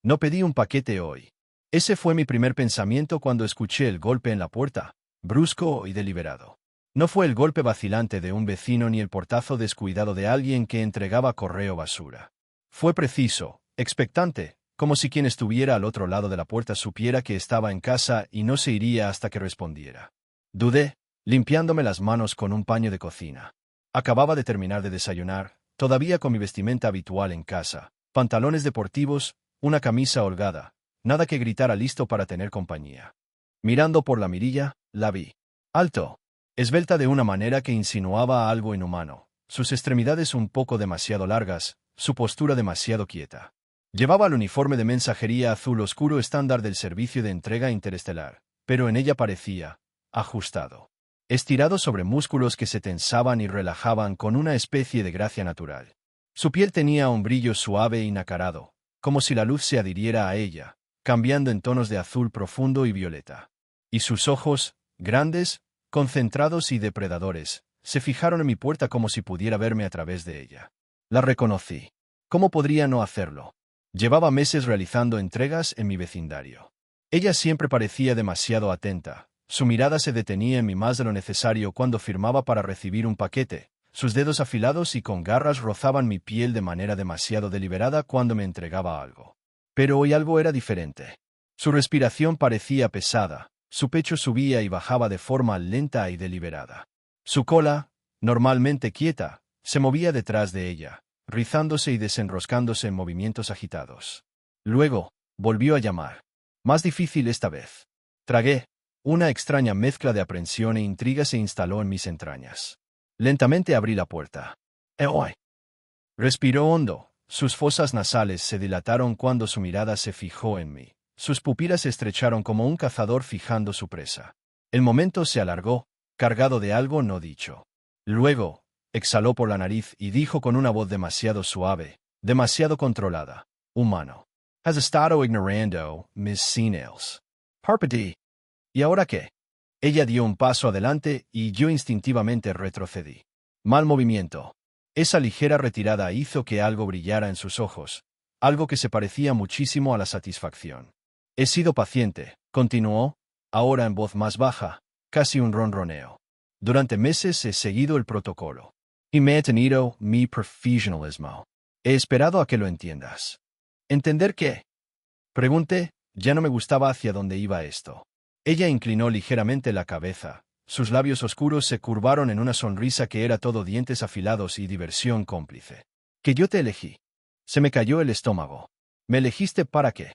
No pedí un paquete hoy. Ese fue mi primer pensamiento cuando escuché el golpe en la puerta, brusco y deliberado. No fue el golpe vacilante de un vecino ni el portazo descuidado de alguien que entregaba correo basura. Fue preciso, expectante, como si quien estuviera al otro lado de la puerta supiera que estaba en casa y no se iría hasta que respondiera. Dudé, limpiándome las manos con un paño de cocina. Acababa de terminar de desayunar, todavía con mi vestimenta habitual en casa, pantalones deportivos, una camisa holgada, nada que gritara listo para tener compañía. Mirando por la mirilla, la vi. Alto, esbelta de una manera que insinuaba algo inhumano, sus extremidades un poco demasiado largas, su postura demasiado quieta. Llevaba el uniforme de mensajería azul oscuro estándar del servicio de entrega interestelar, pero en ella parecía ajustado. Estirado sobre músculos que se tensaban y relajaban con una especie de gracia natural. Su piel tenía un brillo suave y nacarado, como si la luz se adhiriera a ella, cambiando en tonos de azul profundo y violeta. Y sus ojos, grandes, concentrados y depredadores, se fijaron en mi puerta como si pudiera verme a través de ella. La reconocí. ¿Cómo podría no hacerlo? Llevaba meses realizando entregas en mi vecindario. Ella siempre parecía demasiado atenta. Su mirada se detenía en mí más de lo necesario cuando firmaba para recibir un paquete. Sus dedos afilados y con garras rozaban mi piel de manera demasiado deliberada cuando me entregaba algo. Pero hoy algo era diferente. Su respiración parecía pesada, su pecho subía y bajaba de forma lenta y deliberada. Su cola, normalmente quieta, se movía detrás de ella, rizándose y desenroscándose en movimientos agitados. Luego, volvió a llamar. Más difícil esta vez. Tragué. Una extraña mezcla de aprensión e intriga se instaló en mis entrañas. Lentamente abrí la puerta. ¡Eoy! Respiró hondo. Sus fosas nasales se dilataron cuando su mirada se fijó en mí. Sus pupilas se estrecharon como un cazador fijando su presa. El momento se alargó, cargado de algo no dicho. Luego, exhaló por la nariz y dijo con una voz demasiado suave, demasiado controlada. Humano. Has estado ignorando mis señales. Parpadee. ¿Y ahora qué? Ella dio un paso adelante y yo instintivamente retrocedí. Mal movimiento. Esa ligera retirada hizo que algo brillara en sus ojos, algo que se parecía muchísimo a la satisfacción. He sido paciente, continuó, ahora en voz más baja, casi un ronroneo. Durante meses he seguido el protocolo. Y me he tenido mi profesionalismo. He esperado a que lo entiendas. ¿Entender qué? Pregunté, ya no me gustaba hacia dónde iba esto. Ella inclinó ligeramente la cabeza. Sus labios oscuros se curvaron en una sonrisa que era todo dientes afilados y diversión cómplice. Que yo te elegí. Se me cayó el estómago. ¿Me elegiste para qué?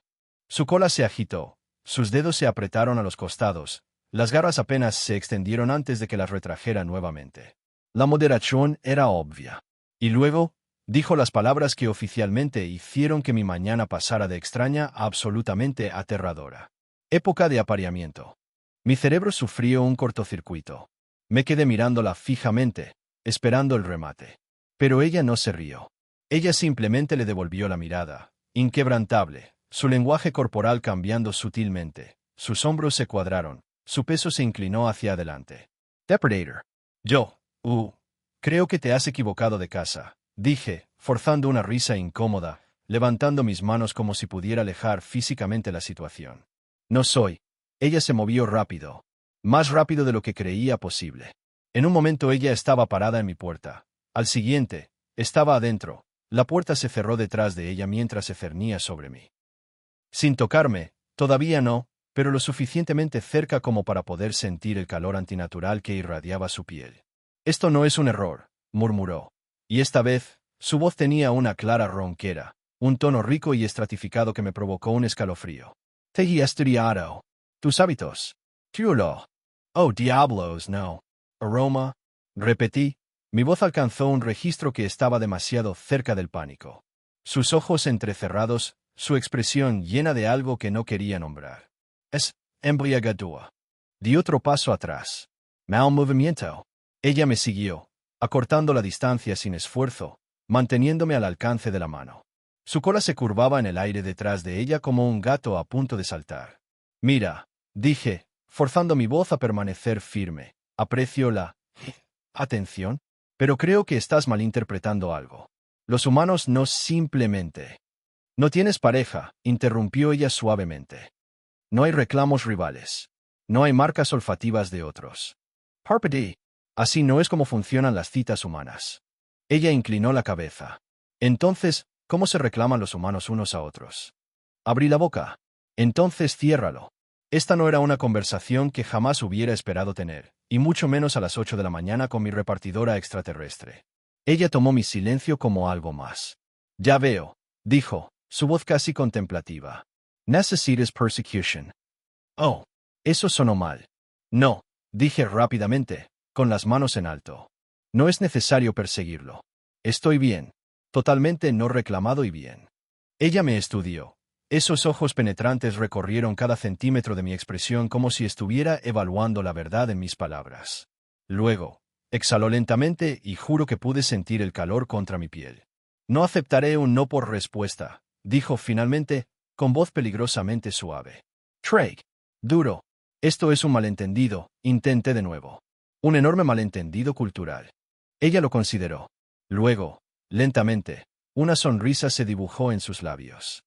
Su cola se agitó. Sus dedos se apretaron a los costados. Las garras apenas se extendieron antes de que las retrajera nuevamente. La moderación era obvia. Y luego, dijo las palabras que oficialmente hicieron que mi mañana pasara de extraña a absolutamente aterradora. Época de apareamiento. Mi cerebro sufrió un cortocircuito. Me quedé mirándola fijamente, esperando el remate. Pero ella no se rió. Ella simplemente le devolvió la mirada, inquebrantable, su lenguaje corporal cambiando sutilmente. Sus hombros se cuadraron, su peso se inclinó hacia adelante. Depredator. Yo, creo que te has equivocado de casa, dije, forzando una risa incómoda, levantando mis manos como si pudiera alejar físicamente la situación. No soy. Ella se movió rápido. Más rápido de lo que creía posible. En un momento ella estaba parada en mi puerta. Al siguiente, estaba adentro. La puerta se cerró detrás de ella mientras se cernía sobre mí. Sin tocarme, todavía no, pero lo suficientemente cerca como para poder sentir el calor antinatural que irradiaba su piel. Esto no es un error, murmuró. Y esta vez, su voz tenía una clara ronquera, un tono rico y estratificado que me provocó un escalofrío. Te he estudiado. Tus hábitos. Chulo. Oh, diablos, no. Aroma. Repetí. Mi voz alcanzó un registro que estaba demasiado cerca del pánico. Sus ojos entrecerrados, su expresión llena de algo que no quería nombrar. Es embriagadora. Di otro paso atrás. Mal movimiento. Ella me siguió, acortando la distancia sin esfuerzo, manteniéndome al alcance de la mano. Su cola se curvaba en el aire detrás de ella como un gato a punto de saltar. Mira, dije, forzando mi voz a permanecer firme. Aprecio la atención, pero creo que estás malinterpretando algo. Los humanos no simplemente No tienes pareja, interrumpió ella suavemente. No hay reclamos rivales. No hay marcas olfativas de otros. Harpedy. Así no es como funcionan las citas humanas. Ella inclinó la cabeza. Entonces, ¿cómo se reclaman los humanos unos a otros? Abrí la boca. Entonces ciérralo. Esta no era una conversación que jamás hubiera esperado tener, y mucho menos a las 8 de la mañana con mi repartidora extraterrestre. Ella tomó mi silencio como algo más. Ya veo, dijo, su voz casi contemplativa. Necesitas persecution. Oh, eso sonó mal. No, dije rápidamente, con las manos en alto. No es necesario perseguirlo. Estoy bien. Totalmente no reclamado y bien. Ella me estudió. Esos ojos penetrantes recorrieron cada centímetro de mi expresión como si estuviera evaluando la verdad en mis palabras. Luego, exhaló lentamente y juro que pude sentir el calor contra mi piel. No aceptaré un no por respuesta, dijo finalmente, con voz peligrosamente suave. Craig. Duro. Esto es un malentendido, intenté de nuevo. Un enorme malentendido cultural. Ella lo consideró. Luego, lentamente, una sonrisa se dibujó en sus labios.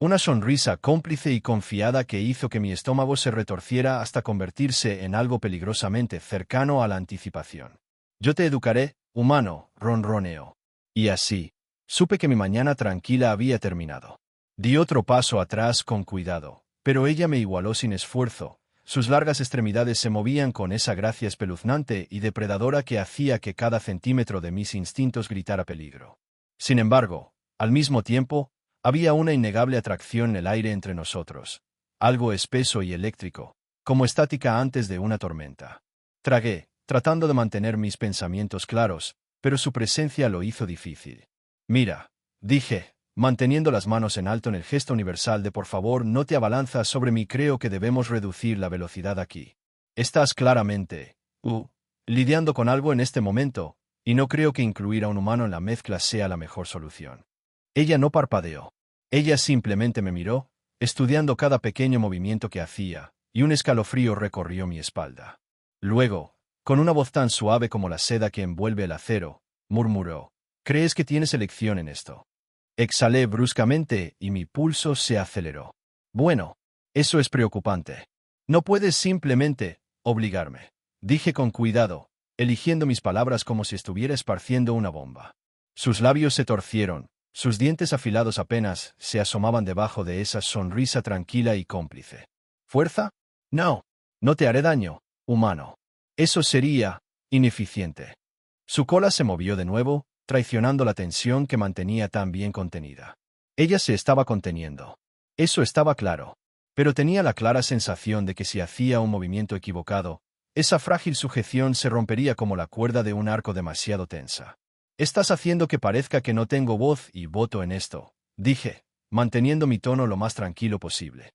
Una sonrisa cómplice y confiada que hizo que mi estómago se retorciera hasta convertirse en algo peligrosamente cercano a la anticipación. Yo te educaré, humano, ronroneó. Y así, supe que mi mañana tranquila había terminado. Di otro paso atrás con cuidado, pero ella me igualó sin esfuerzo. Sus largas extremidades se movían con esa gracia espeluznante y depredadora que hacía que cada centímetro de mis instintos gritara peligro. Sin embargo, al mismo tiempo, había una innegable atracción en el aire entre nosotros, algo espeso y eléctrico, como estática antes de una tormenta. Tragué, tratando de mantener mis pensamientos claros, pero su presencia lo hizo difícil. Mira, dije, manteniendo las manos en alto en el gesto universal de por favor no te abalanzas sobre mí, creo que debemos reducir la velocidad aquí. Estás claramente, lidiando con algo en este momento, y no creo que incluir a un humano en la mezcla sea la mejor solución. Ella no parpadeó. Ella simplemente me miró, estudiando cada pequeño movimiento que hacía, y un escalofrío recorrió mi espalda. Luego, con una voz tan suave como la seda que envuelve el acero, murmuró, ¿crees que tienes elección en esto? Exhalé bruscamente y mi pulso se aceleró. Bueno, eso es preocupante. No puedes simplemente obligarme, dije con cuidado, eligiendo mis palabras como si estuviera esparciendo una bomba. Sus labios se torcieron, sus dientes afilados apenas se asomaban debajo de esa sonrisa tranquila y cómplice. ¿Fuerza? No. No te haré daño, humano. Eso sería ineficiente. Su cola se movió de nuevo, traicionando la tensión que mantenía tan bien contenida. Ella se estaba conteniendo. Eso estaba claro. Pero tenía la clara sensación de que si hacía un movimiento equivocado, esa frágil sujeción se rompería como la cuerda de un arco demasiado tensa. Estás haciendo que parezca que no tengo voz y voto en esto, dije, manteniendo mi tono lo más tranquilo posible.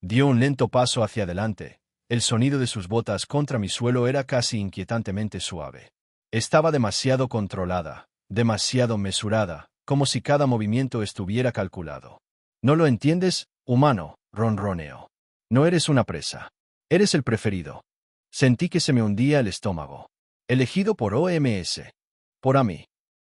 Dio un lento paso hacia adelante. El sonido de sus botas contra mi suelo era casi inquietantemente suave. Estaba demasiado controlada, demasiado mesurada, como si cada movimiento estuviera calculado. ¿No lo entiendes, humano?, ronroneó. No eres una presa. Eres el preferido. Sentí que se me hundía el estómago. Elegido por OMS. Por mí.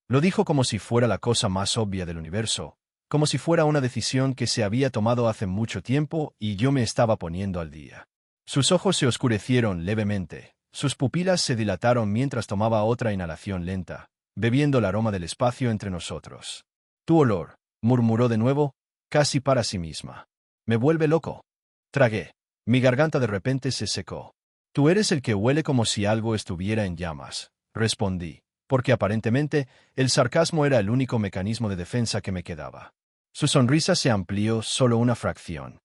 Lo dijo como si fuera la cosa más obvia del universo, como si fuera una decisión que se había tomado hace mucho tiempo y yo me estaba poniendo al día. Sus ojos se oscurecieron levemente, sus pupilas se dilataron mientras tomaba otra inhalación lenta, bebiendo el aroma del espacio entre nosotros. Tu olor, murmuró de nuevo, casi para sí misma. Me vuelve loco. Tragué. Mi garganta de repente se secó. Tú eres el que huele como si algo estuviera en llamas, respondí, porque aparentemente el sarcasmo era el único mecanismo de defensa que me quedaba. Su sonrisa se amplió solo una fracción.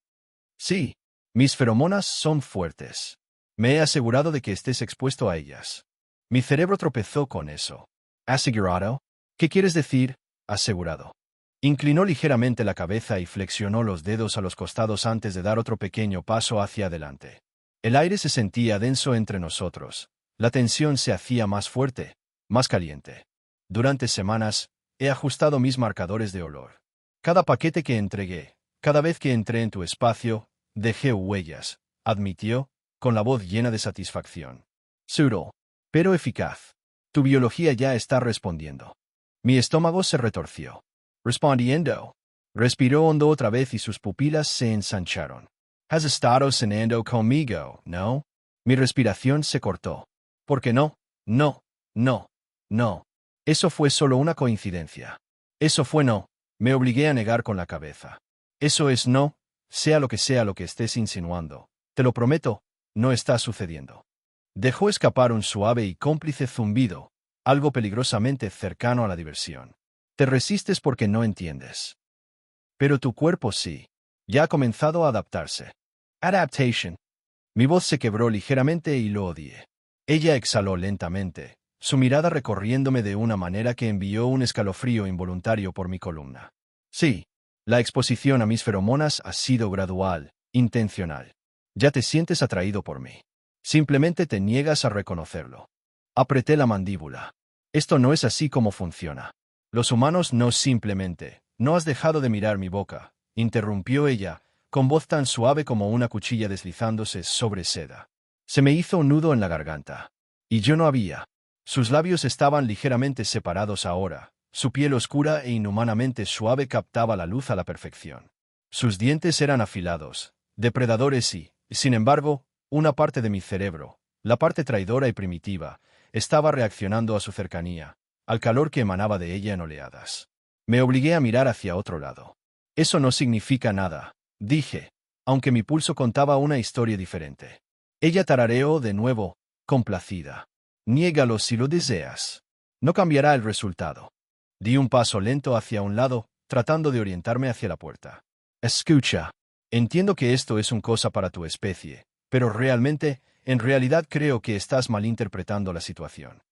Sí, mis feromonas son fuertes. Me he asegurado de que estés expuesto a ellas. Mi cerebro tropezó con eso. ¿Asegurado? ¿Qué quieres decir, asegurado? Inclinó ligeramente la cabeza y flexionó los dedos a los costados antes de dar otro pequeño paso hacia adelante. El aire se sentía denso entre nosotros. La tensión se hacía más fuerte, más caliente. Durante semanas, he ajustado mis marcadores de olor. Cada paquete que entregué, cada vez que entré en tu espacio, dejé huellas, admitió, con la voz llena de satisfacción. Sutil, pero eficaz. Tu biología ya está respondiendo. Mi estómago se retorció. Respondiendo. Respiró hondo otra vez y sus pupilas se ensancharon. Has estado cenando conmigo, ¿no? Mi respiración se cortó. ¿Por qué no? No, no, no. Eso fue solo una coincidencia. Eso fue no. Me obligué a negar con la cabeza. Eso es no, sea lo que estés insinuando. Te lo prometo, no está sucediendo. Dejó escapar un suave y cómplice zumbido, algo peligrosamente cercano a la diversión. Te resistes porque no entiendes. Pero tu cuerpo sí. Ya ha comenzado a adaptarse. Adaptation. Mi voz se quebró ligeramente y lo odié. Ella exhaló lentamente, su mirada recorriéndome de una manera que envió un escalofrío involuntario por mi columna. Sí, la exposición a mis feromonas ha sido gradual, intencional. Ya te sientes atraído por mí. Simplemente te niegas a reconocerlo. Apreté la mandíbula. Esto no es así como funciona. Los humanos no simplemente. No has dejado de mirar mi boca, interrumpió ella, con voz tan suave como una cuchilla deslizándose sobre seda. Se me hizo un nudo en la garganta. Y yo no había. Sus labios estaban ligeramente separados ahora, su piel oscura e inhumanamente suave captaba la luz a la perfección. Sus dientes eran afilados, depredadores y, sin embargo, una parte de mi cerebro, la parte traidora y primitiva, estaba reaccionando a su cercanía, al calor que emanaba de ella en oleadas. Me obligué a mirar hacia otro lado. Eso no significa nada, dije, aunque mi pulso contaba una historia diferente. Ella tarareó de nuevo, complacida. Niégalo si lo deseas. No cambiará el resultado. Di un paso lento hacia un lado, tratando de orientarme hacia la puerta. Escucha. Entiendo que esto es una cosa para tu especie, pero en realidad creo que estás malinterpretando la situación.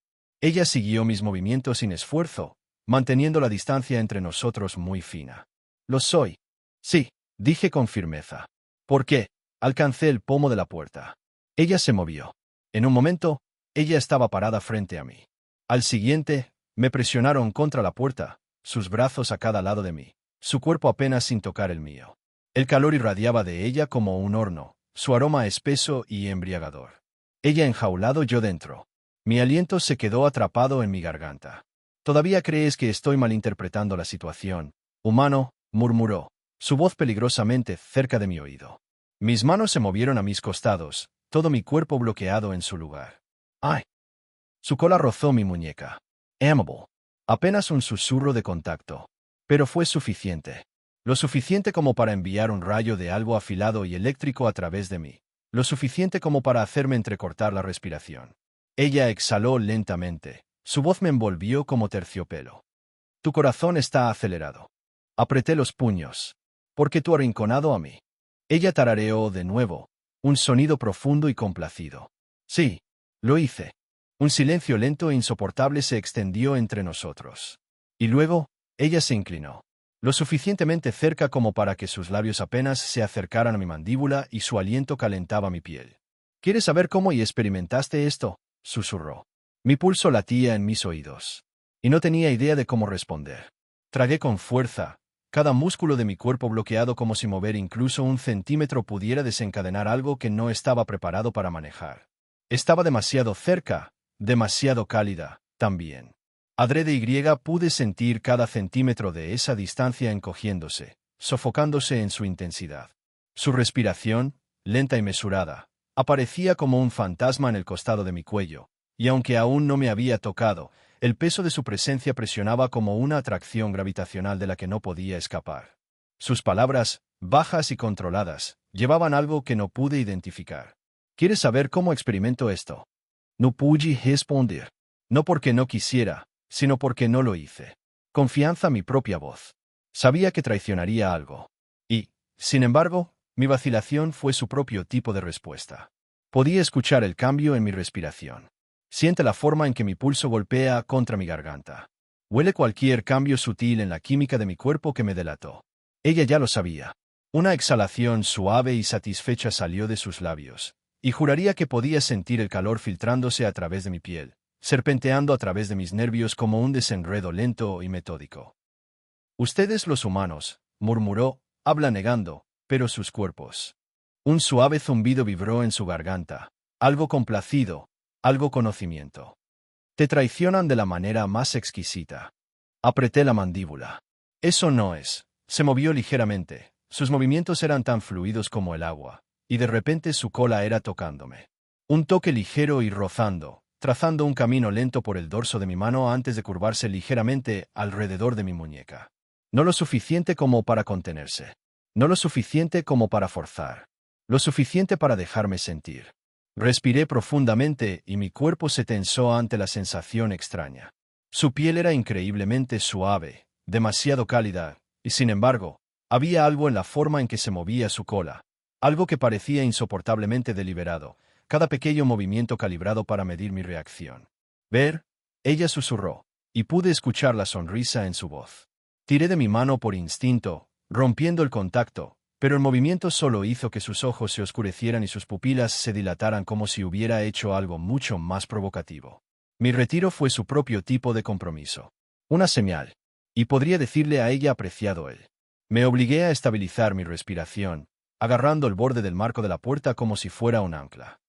Ella siguió mis movimientos sin esfuerzo, manteniendo la distancia entre nosotros muy fina. Lo soy. Sí, dije con firmeza. ¿Por qué? Alcancé el pomo de la puerta. Ella se movió. En un momento, ella estaba parada frente a mí. Al siguiente, me presionaron contra la puerta, sus brazos a cada lado de mí, su cuerpo apenas sin tocar el mío. El calor irradiaba de ella como un horno, su aroma espeso y embriagador. Ella enjaulado, yo dentro. Mi aliento se quedó atrapado en mi garganta. ¿Todavía crees que estoy malinterpretando la situación? Humano, murmuró, su voz peligrosamente cerca de mi oído. Mis manos se movieron a mis costados, todo mi cuerpo bloqueado en su lugar. ¡Ay! Su cola rozó mi muñeca. Amable. Apenas un susurro de contacto. Pero fue suficiente. Lo suficiente como para enviar un rayo de algo afilado y eléctrico a través de mí. Lo suficiente como para hacerme entrecortar la respiración. Ella exhaló lentamente. Su voz me envolvió como terciopelo. Tu corazón está acelerado. Apreté los puños. Porque tú arrinconado a mí. Ella tarareó de nuevo, un sonido profundo y complacido. Sí, lo hice. Un silencio lento e insoportable se extendió entre nosotros. Y luego, ella se inclinó. Lo suficientemente cerca como para que sus labios apenas se acercaran a mi mandíbula y su aliento calentaba mi piel. ¿Quieres saber cómo y experimentaste esto? Susurró. Mi pulso latía en mis oídos. Y no tenía idea de cómo responder. Tragué con fuerza, cada músculo de mi cuerpo bloqueado como si mover incluso un centímetro pudiera desencadenar algo que no estaba preparado para manejar. Estaba demasiado cerca, demasiado cálida, también. Adrede y pude sentir cada centímetro de esa distancia encogiéndose, sofocándose en su intensidad. Su respiración, lenta y mesurada, aparecía como un fantasma en el costado de mi cuello, y aunque aún no me había tocado, el peso de su presencia presionaba como una atracción gravitacional de la que no podía escapar. Sus palabras, bajas y controladas, llevaban algo que no pude identificar. ¿Quieres saber cómo experimento esto? No pude responder. No porque no quisiera, sino porque no lo hice. Confianza en mi propia voz. Sabía que traicionaría algo. Y, sin embargo, mi vacilación fue su propio tipo de respuesta. Podía escuchar el cambio en mi respiración. Siente la forma en que mi pulso golpea contra mi garganta. Huele cualquier cambio sutil en la química de mi cuerpo que me delató. Ella ya lo sabía. Una exhalación suave y satisfecha salió de sus labios, y juraría que podía sentir el calor filtrándose a través de mi piel, serpenteando a través de mis nervios como un desenredo lento y metódico. Ustedes los humanos, murmuró, habla negando, pero sus cuerpos. Un suave zumbido vibró en su garganta, algo complacido, algo conocimiento. Te traicionan de la manera más exquisita. Apreté la mandíbula. Eso no es, Se movió ligeramente. Sus movimientos eran tan fluidos como el agua, y de repente su cola era tocándome. Un toque ligero y rozando, trazando un camino lento por el dorso de mi mano antes de curvarse ligeramente alrededor de mi muñeca. No lo suficiente como para contenerse. No lo suficiente como para forzar. Lo suficiente para dejarme sentir. Respiré profundamente y mi cuerpo se tensó ante la sensación extraña. Su piel era increíblemente suave, demasiado cálida, y sin embargo, había algo en la forma en que se movía su cola, algo que parecía insoportablemente deliberado, cada pequeño movimiento calibrado para medir mi reacción. Ver, ella susurró, y pude escuchar la sonrisa en su voz. Tiré de mi mano por instinto, rompiendo el contacto, pero el movimiento solo hizo que sus ojos se oscurecieran y sus pupilas se dilataran como si hubiera hecho algo mucho más provocativo. Mi retiro fue su propio tipo de compromiso. Una señal. Y podría decirle a ella apreciado él. Me obligué a estabilizar mi respiración, agarrando el borde del marco de la puerta como si fuera un ancla.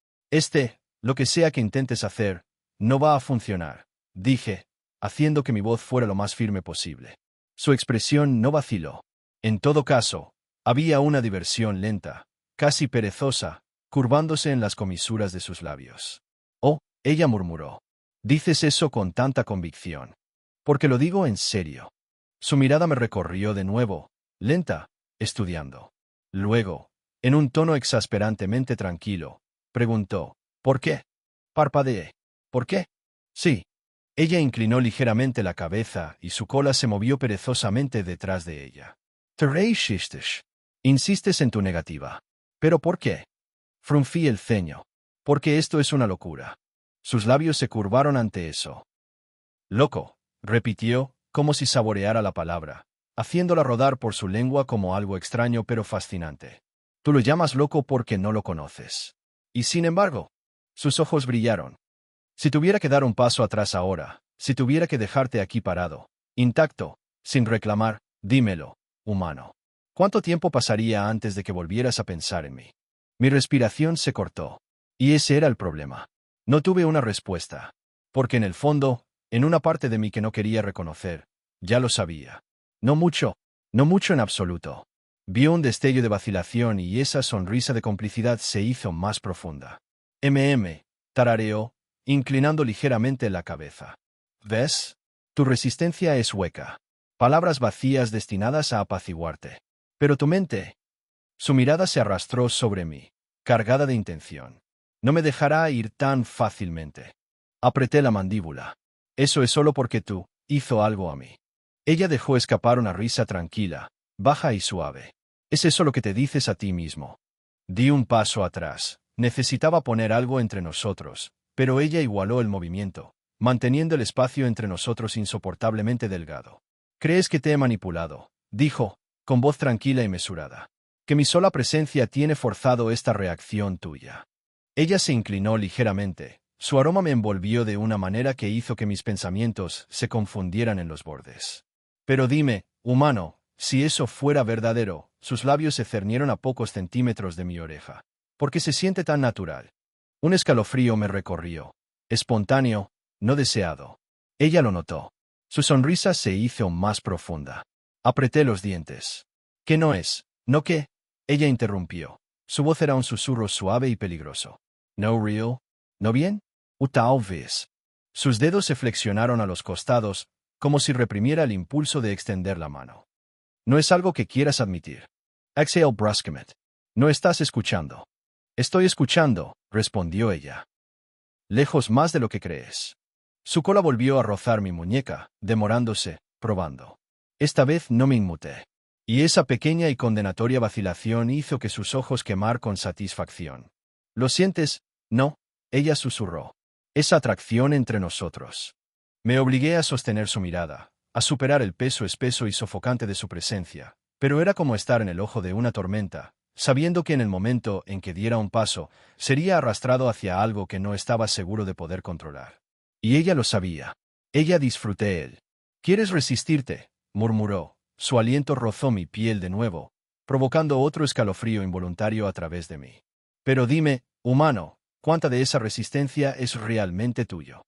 Lo que sea que intentes hacer, no va a funcionar, dije, haciendo que mi voz fuera lo más firme posible. Su expresión no vaciló. En todo caso, había una diversión lenta, casi perezosa, curvándose en las comisuras de sus labios. Oh, ella murmuró. Dices eso con tanta convicción. Porque lo digo en serio. Su mirada me recorrió de nuevo, lenta, estudiando. Luego, en un tono exasperantemente tranquilo, preguntó, ¿por qué? Parpadeé. ¿Por qué? Sí. Ella inclinó ligeramente la cabeza y su cola se movió perezosamente detrás de ella. Te insistes. Insistes en tu negativa. ¿Pero por qué? Fruncí el ceño. Porque esto es una locura. Sus labios se curvaron ante eso. Loco, repitió, como si saboreara la palabra, haciéndola rodar por su lengua como algo extraño pero fascinante. Tú lo llamas loco porque no lo conoces. Y sin embargo, sus ojos brillaron. Si tuviera que dar un paso atrás ahora, si tuviera que dejarte aquí parado, intacto, sin reclamar, dímelo, humano. ¿Cuánto tiempo pasaría antes de que volvieras a pensar en mí? Mi respiración se cortó. Y ese era el problema. No tuve una respuesta. Porque en el fondo, en una parte de mí que no quería reconocer, ya lo sabía. No mucho en absoluto. Vio un destello de vacilación y esa sonrisa de complicidad se hizo más profunda. Tarareó, inclinando ligeramente la cabeza. ¿Ves? Tu resistencia es hueca. Palabras vacías destinadas a apaciguarte. Pero tu mente. Su mirada se arrastró sobre mí, cargada de intención. No me dejará ir tan fácilmente. Apreté la mandíbula. Eso es solo porque tú hizo algo a mí. Ella dejó escapar una risa tranquila, baja y suave. ¿Es eso lo que te dices a ti mismo? Di un paso atrás. Necesitaba poner algo entre nosotros, pero ella igualó el movimiento, manteniendo el espacio entre nosotros insoportablemente delgado. ¿Crees que te he manipulado?, dijo, con voz tranquila y mesurada. Que mi sola presencia tiene forzado esta reacción tuya. Ella se inclinó ligeramente. Su aroma me envolvió de una manera que hizo que mis pensamientos se confundieran en los bordes. Pero dime, humano, si eso fuera verdadero. Sus labios se cernieron a pocos centímetros de mi oreja. ¿Por qué se siente tan natural? Un escalofrío me recorrió. Espontáneo, no deseado. Ella lo notó. Su sonrisa se hizo más profunda. Apreté los dientes. ¿Qué no es? ¿No qué? Ella interrumpió. Su voz era un susurro suave y peligroso. ¿No real? ¿No bien? O tal vez. Sus dedos se flexionaron a los costados, como si reprimiera el impulso de extender la mano. No es algo que quieras admitir. Exhale brusquement. No estás escuchando. Estoy escuchando, respondió ella. Lejos más de lo que crees. Su cola volvió a rozar mi muñeca, demorándose, probando. Esta vez no me inmuté. Y esa pequeña y condenatoria vacilación hizo que sus ojos quemar con satisfacción. ¿Lo sientes? No, ella susurró. Esa atracción entre nosotros. Me obligué a sostener su mirada, a superar el peso espeso y sofocante de su presencia, pero era como estar en el ojo de una tormenta, sabiendo que en el momento en que diera un paso, sería arrastrado hacia algo que no estaba seguro de poder controlar. Y ella lo sabía. Ella disfruté él. ¿Quieres resistirte?, murmuró. Su aliento rozó mi piel de nuevo, provocando otro escalofrío involuntario a través de mí. Pero dime, humano, ¿cuánta de esa resistencia es realmente tuyo?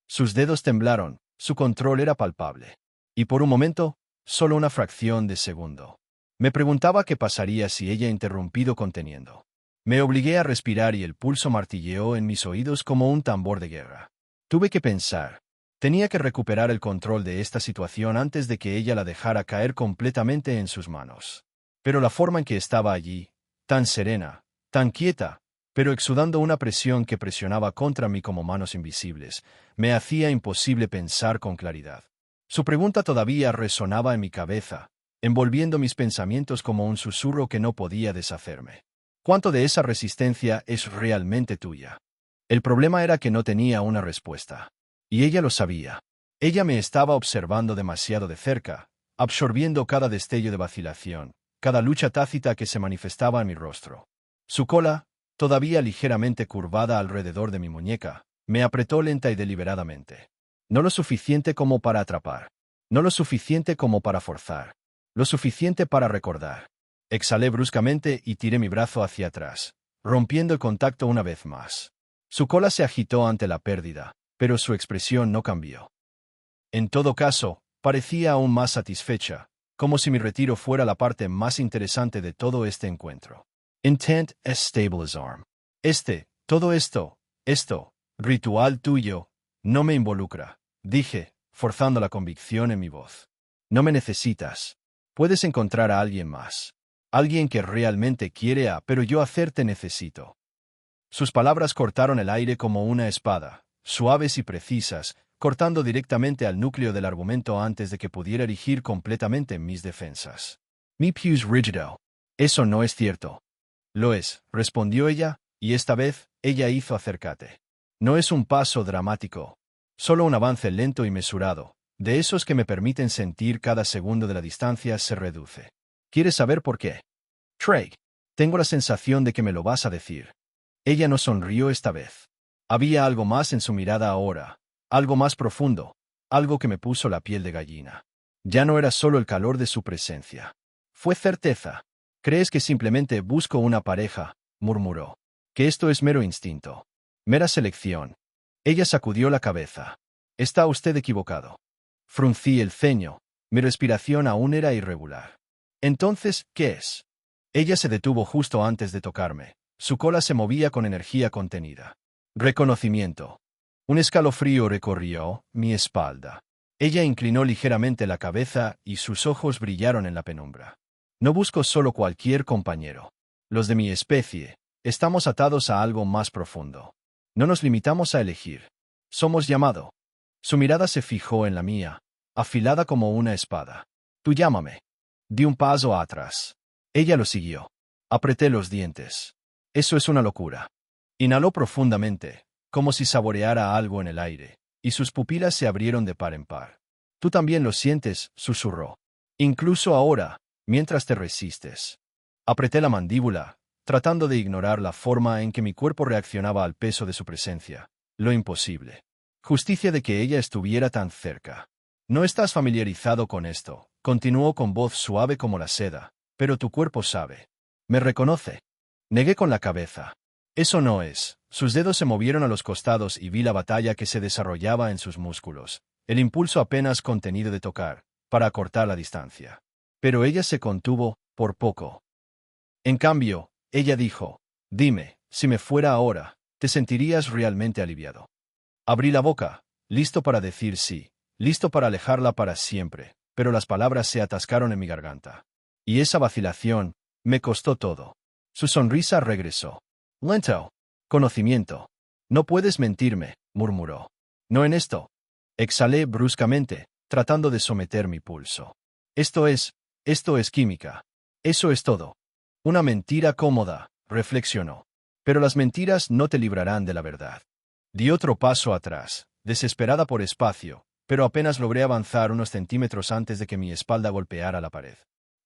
Sus dedos temblaron, su control era palpable. Y por un momento, solo una fracción de segundo, Me preguntaba qué pasaría si ella interrumpido conteniendo. Me obligué a respirar y el pulso martilleó en mis oídos como un tambor de guerra. Tuve que pensar. Tenía que recuperar el control de esta situación antes de que ella la dejara caer completamente en sus manos. Pero la forma en que estaba allí, tan serena, tan quieta, pero exudando una presión que presionaba contra mí como manos invisibles, me hacía imposible pensar con claridad. Su pregunta todavía resonaba en mi cabeza, envolviendo mis pensamientos como un susurro que no podía deshacerme. ¿Cuánto de esa resistencia es realmente tuya? El problema era que no tenía una respuesta. Y ella lo sabía. Ella me estaba observando demasiado de cerca, absorbiendo cada destello de vacilación, cada lucha tácita que se manifestaba en mi rostro. Su cola, todavía ligeramente curvada alrededor de mi muñeca, me apretó lenta y deliberadamente. No lo suficiente como para atrapar. No lo suficiente como para forzar. Lo suficiente para recordar. Exhalé bruscamente y tiré mi brazo hacia atrás, rompiendo el contacto una vez más. Su cola se agitó ante la pérdida, pero su expresión no cambió. En todo caso, parecía aún más satisfecha, como si mi retiro fuera la parte más interesante de todo este encuentro. Intent es stable as arm. Todo esto, ritual tuyo, no me involucra, dije, forzando la convicción en mi voz. No me necesitas. Puedes encontrar a alguien más. Alguien que realmente quiere pero yo hacerte necesito. Sus palabras cortaron el aire como una espada, suaves y precisas, cortando directamente al núcleo del argumento antes de que pudiera erigir completamente mis defensas. Mi pius rigido. Eso no es cierto. Lo es, respondió ella, y esta vez, ella hizo acércate. No es un paso dramático, solo un avance lento y mesurado, de esos que me permiten sentir cada segundo de la distancia se reduce. ¿Quieres saber por qué? Craig, tengo la sensación de que me lo vas a decir. Ella no sonrió esta vez. Había algo más en su mirada ahora, algo más profundo, algo que me puso la piel de gallina. Ya no era solo el calor de su presencia. Fue certeza. ¿Crees que simplemente busco una pareja?, murmuró. Que esto es mero instinto. Mera selección. Ella sacudió la cabeza. Está usted equivocado. Fruncí el ceño. Mi respiración aún era irregular. Entonces, ¿qué es? Ella se detuvo justo antes de tocarme. Su cola se movía con energía contenida. Reconocimiento. Un escalofrío recorrió mi espalda. Ella inclinó ligeramente la cabeza y sus ojos brillaron en la penumbra. No busco solo cualquier compañero. Los de mi especie, estamos atados a algo más profundo. No nos limitamos a elegir. Somos llamado. Su mirada se fijó en la mía, afilada como una espada. Tú llámame. Di un paso atrás. Ella lo siguió. Apreté los dientes. Eso es una locura. Inhaló profundamente, como si saboreara algo en el aire, y sus pupilas se abrieron de par en par. Tú también lo sientes, susurró. Incluso ahora, mientras te resistes. Apreté la mandíbula, tratando de ignorar la forma en que mi cuerpo reaccionaba al peso de su presencia. Lo imposible. Justicia de que ella estuviera tan cerca. No estás familiarizado con esto, continuó con voz suave como la seda, pero tu cuerpo sabe. ¿Me reconoce? Negué con la cabeza. Eso no es. Sus dedos se movieron a los costados y vi la batalla que se desarrollaba en sus músculos, el impulso apenas contenido de tocar, para acortar la distancia. Pero ella se contuvo, por poco. En cambio, ella dijo, dime, si me fuera ahora, ¿te sentirías realmente aliviado? Abrí la boca, listo para decir sí, listo para alejarla para siempre, pero las palabras se atascaron en mi garganta. Y esa vacilación, me costó todo. Su sonrisa regresó. Lento. Conocimiento. No puedes mentirme, murmuró. No en esto. Exhalé bruscamente, tratando de someter mi pulso. Esto es química. Eso es todo. Una mentira cómoda, reflexionó. Pero las mentiras no te librarán de la verdad. Di otro paso atrás, desesperada por espacio, pero apenas logré avanzar unos centímetros antes de que mi espalda golpeara la pared.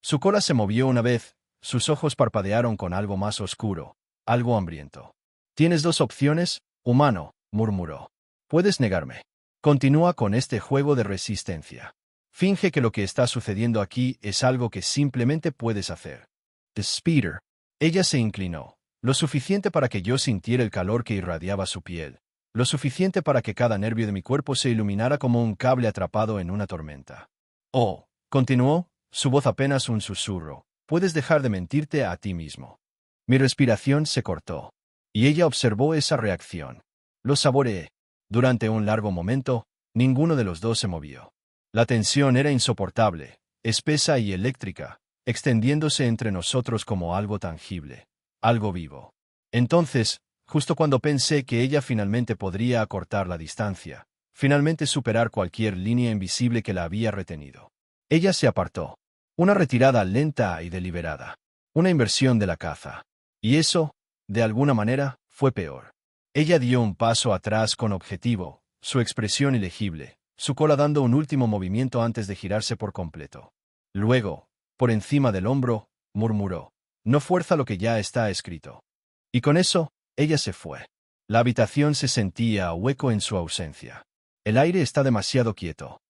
Su cola se movió una vez, sus ojos parpadearon con algo más oscuro, algo hambriento. Tienes dos opciones, humano, murmuró. Puedes negarme. Continúa con este juego de resistencia. Finge que lo que está sucediendo aquí es algo que simplemente puedes hacer. The Speeder. Ella se inclinó, lo suficiente para que yo sintiera el calor que irradiaba su piel, lo suficiente para que cada nervio de mi cuerpo se iluminara como un cable atrapado en una tormenta. Oh, continuó, su voz apenas un susurro. puedes dejar de mentirte a ti mismo. Mi respiración se cortó. Y ella observó esa reacción. Lo saboreé. Durante un largo momento, ninguno de los dos se movió. La tensión era insoportable, espesa y eléctrica, extendiéndose entre nosotros como algo tangible, algo vivo. Entonces, justo cuando pensé que ella finalmente podría acortar la distancia, finalmente superar cualquier línea invisible que la había retenido, ella se apartó. Una retirada lenta y deliberada. Una inversión de la caza. Y eso, de alguna manera, fue peor. Ella dio un paso atrás con objetivo, su expresión ilegible, su cola dando un último movimiento antes de girarse por completo. Luego, por encima del hombro, murmuró: «No fuerza lo que ya está escrito». Y con eso, ella se fue. La habitación se sentía hueco en su ausencia. El aire está demasiado quieto.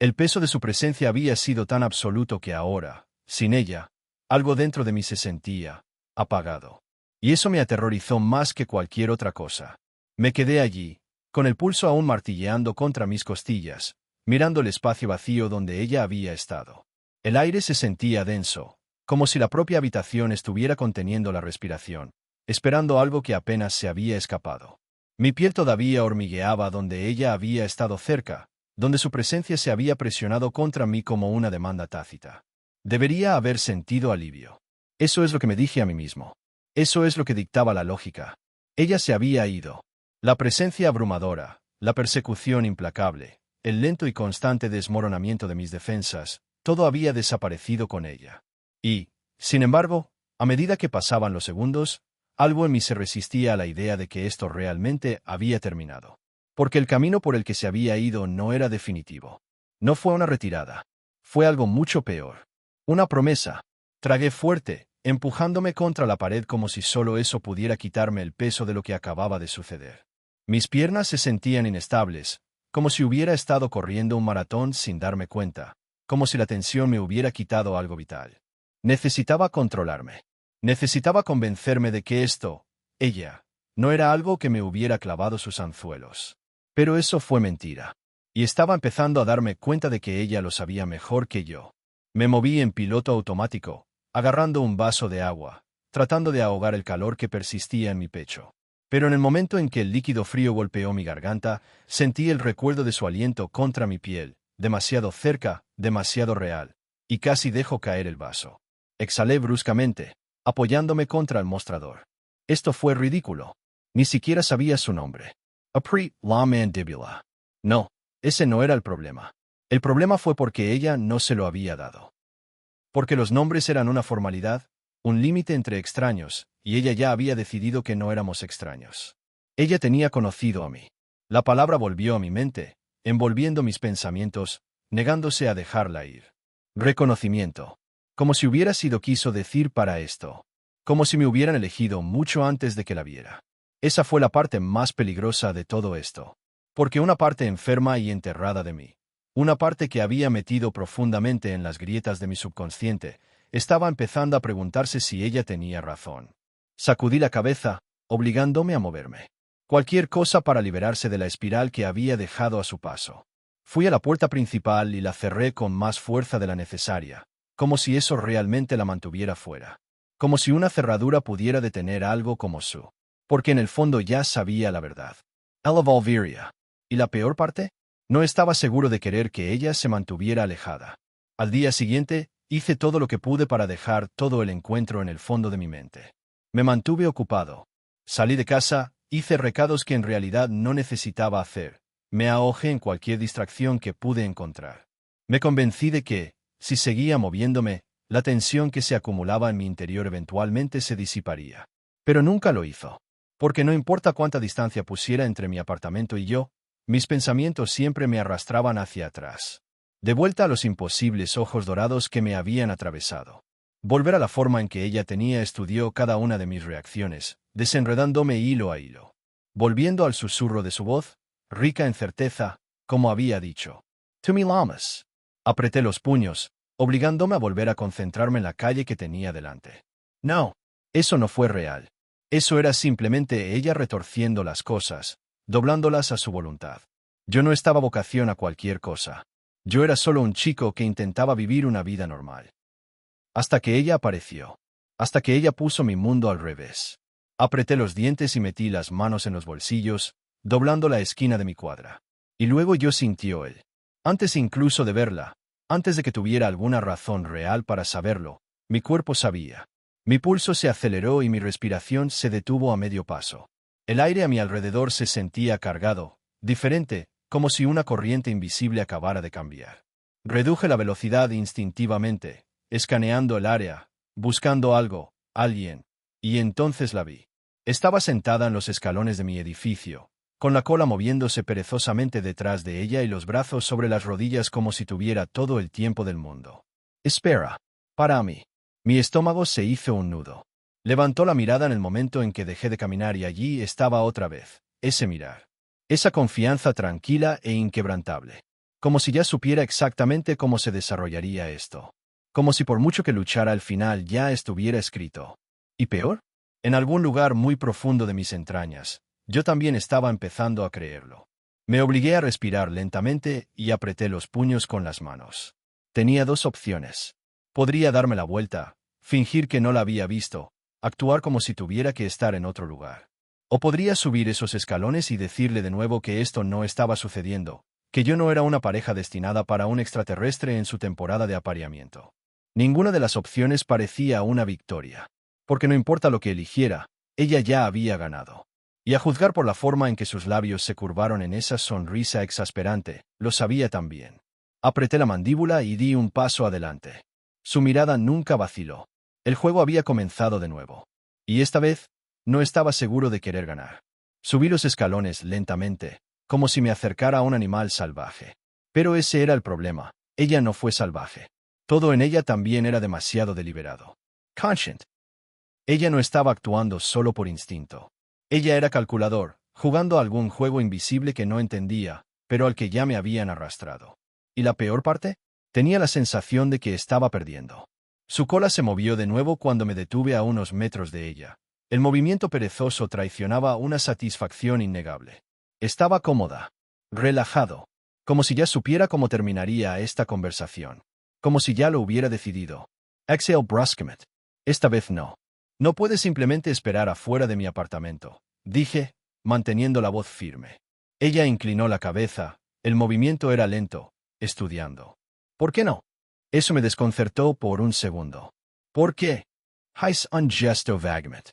El peso de su presencia había sido tan absoluto que ahora, sin ella, algo dentro de mí se sentía apagado. Y eso me aterrorizó más que cualquier otra cosa. Me quedé allí, con el pulso aún martilleando contra mis costillas, mirando el espacio vacío donde ella había estado. El aire se sentía denso, como si la propia habitación estuviera conteniendo la respiración, esperando algo que apenas se había escapado. Mi piel todavía hormigueaba donde ella había estado cerca, donde su presencia se había presionado contra mí como una demanda tácita. Debería haber sentido alivio. Eso es lo que me dije a mí mismo. Eso es lo que dictaba la lógica. Ella se había ido. La presencia abrumadora, la persecución implacable, el lento y constante desmoronamiento de mis defensas, todo había desaparecido con ella. Y, sin embargo, a medida que pasaban los segundos, algo en mí se resistía a la idea de que esto realmente había terminado. Porque el camino por el que se había ido no era definitivo. No fue una retirada. Fue algo mucho peor. Una promesa. Tragué fuerte, empujándome contra la pared como si solo eso pudiera quitarme el peso de lo que acababa de suceder. Mis piernas se sentían inestables, como si hubiera estado corriendo un maratón sin darme cuenta, como si la tensión me hubiera quitado algo vital. Necesitaba controlarme. Necesitaba convencerme de que esto, ella, no era algo que me hubiera clavado sus anzuelos. Pero eso fue mentira. Y estaba empezando a darme cuenta de que ella lo sabía mejor que yo. Me moví en piloto automático, agarrando un vaso de agua, tratando de ahogar el calor que persistía en mi pecho. Pero en el momento en que el líquido frío golpeó mi garganta, sentí el recuerdo de su aliento contra mi piel, demasiado cerca, demasiado real, y casi dejo caer el vaso. Exhalé bruscamente, apoyándome contra el mostrador. Esto fue ridículo. Ni siquiera sabía su nombre. Apri la mandíbula. No, ese no era el problema. El problema fue porque ella no se lo había dado. Porque los nombres eran una formalidad, un límite entre extraños, y ella ya había decidido que no éramos extraños. Ella tenía conocido a mí. La palabra volvió a mi mente, envolviendo mis pensamientos, negándose a dejarla ir. Reconocimiento. Como si hubiera sido quiso decir para esto. Como si me hubieran elegido mucho antes de que la viera. Esa fue la parte más peligrosa de todo esto. Porque una parte enferma y enterrada de mí, una parte que había metido profundamente en las grietas de mi subconsciente, estaba empezando a preguntarse si ella tenía razón. Sacudí la cabeza, obligándome a moverme. Cualquier cosa para liberarse de la espiral que había dejado a su paso. Fui a la puerta principal y la cerré con más fuerza de la necesaria, como si eso realmente la mantuviera fuera. Como si una cerradura pudiera detener algo como su. Porque en el fondo ya sabía la verdad. Ella volvería. ¿Y la peor parte? No estaba seguro de querer que ella se mantuviera alejada. Al día siguiente, hice todo lo que pude para dejar todo el encuentro en el fondo de mi mente. Me mantuve ocupado. Salí de casa, hice recados que en realidad no necesitaba hacer. Me ahogé en cualquier distracción que pude encontrar. Me convencí de que, si seguía moviéndome, la tensión que se acumulaba en mi interior eventualmente se disiparía. Pero nunca lo hizo. Porque no importa cuánta distancia pusiera entre mi apartamento y yo, mis pensamientos siempre me arrastraban hacia atrás. De vuelta a los imposibles ojos dorados que me habían atravesado. Volver a la forma en que ella tenía estudió cada una de mis reacciones, desenredándome hilo a hilo. Volviendo al susurro de su voz, rica en certeza, como había dicho. «Tú me amas». Apreté los puños, obligándome a volver a concentrarme en la calle que tenía delante. No, eso no fue real. Eso era simplemente ella retorciendo las cosas, doblándolas a su voluntad. Yo no estaba vocación a cualquier cosa. Yo era solo un chico que intentaba vivir una vida normal. Hasta que ella apareció. Hasta que ella puso mi mundo al revés. Apreté los dientes y metí las manos en los bolsillos, doblando la esquina de mi cuadra. Y luego yo sintió él. Antes incluso de verla, antes de que tuviera alguna razón real para saberlo, mi cuerpo sabía. Mi pulso se aceleró y mi respiración se detuvo a medio paso. El aire a mi alrededor se sentía cargado, diferente, como si una corriente invisible acabara de cambiar. Reduje la velocidad instintivamente, escaneando el área, buscando algo, alguien, y entonces la vi. Estaba sentada en los escalones de mi edificio, con la cola moviéndose perezosamente detrás de ella y los brazos sobre las rodillas como si tuviera todo el tiempo del mundo. Espera. Para mí. Mi estómago se hizo un nudo. Levantó la mirada en el momento en que dejé de caminar y allí estaba otra vez, ese mirar. Esa confianza tranquila e inquebrantable. Como si ya supiera exactamente cómo se desarrollaría esto. Como si por mucho que luchara al final ya estuviera escrito. ¿Y peor? En algún lugar muy profundo de mis entrañas, yo también estaba empezando a creerlo. Me obligué a respirar lentamente y apreté los puños con las manos. Tenía dos opciones. Podría darme la vuelta, fingir que no la había visto, actuar como si tuviera que estar en otro lugar. O podría subir esos escalones y decirle de nuevo que esto no estaba sucediendo, que yo no era una pareja destinada para un extraterrestre en su temporada de apareamiento. Ninguna de las opciones parecía una victoria. Porque no importa lo que eligiera, ella ya había ganado. Y a juzgar por la forma en que sus labios se curvaron en esa sonrisa exasperante, lo sabía también. Apreté la mandíbula y di un paso adelante. Su mirada nunca vaciló. El juego había comenzado de nuevo. Y esta vez, no estaba seguro de querer ganar. Subí los escalones lentamente, como si me acercara a un animal salvaje. Pero ese era el problema. Ella no fue salvaje. Todo en ella también era demasiado deliberado. Conscient. Ella no estaba actuando solo por instinto. Ella era calculador, jugando a algún juego invisible que no entendía, pero al que ya me habían arrastrado. ¿Y la peor parte? Tenía la sensación de que estaba perdiendo. Su cola se movió de nuevo cuando me detuve a unos metros de ella. El movimiento perezoso traicionaba una satisfacción innegable. Estaba cómoda, relajado, como si ya supiera cómo terminaría esta conversación. Como si ya lo hubiera decidido. Exhale brusquement. Esta vez no. No puedes simplemente esperar afuera de mi apartamento, dije, manteniendo la voz firme. Ella inclinó la cabeza, el movimiento era lento, estudiando. ¿Por qué no? Eso me desconcertó por un segundo. ¿Por qué? Es un gesto vagamente.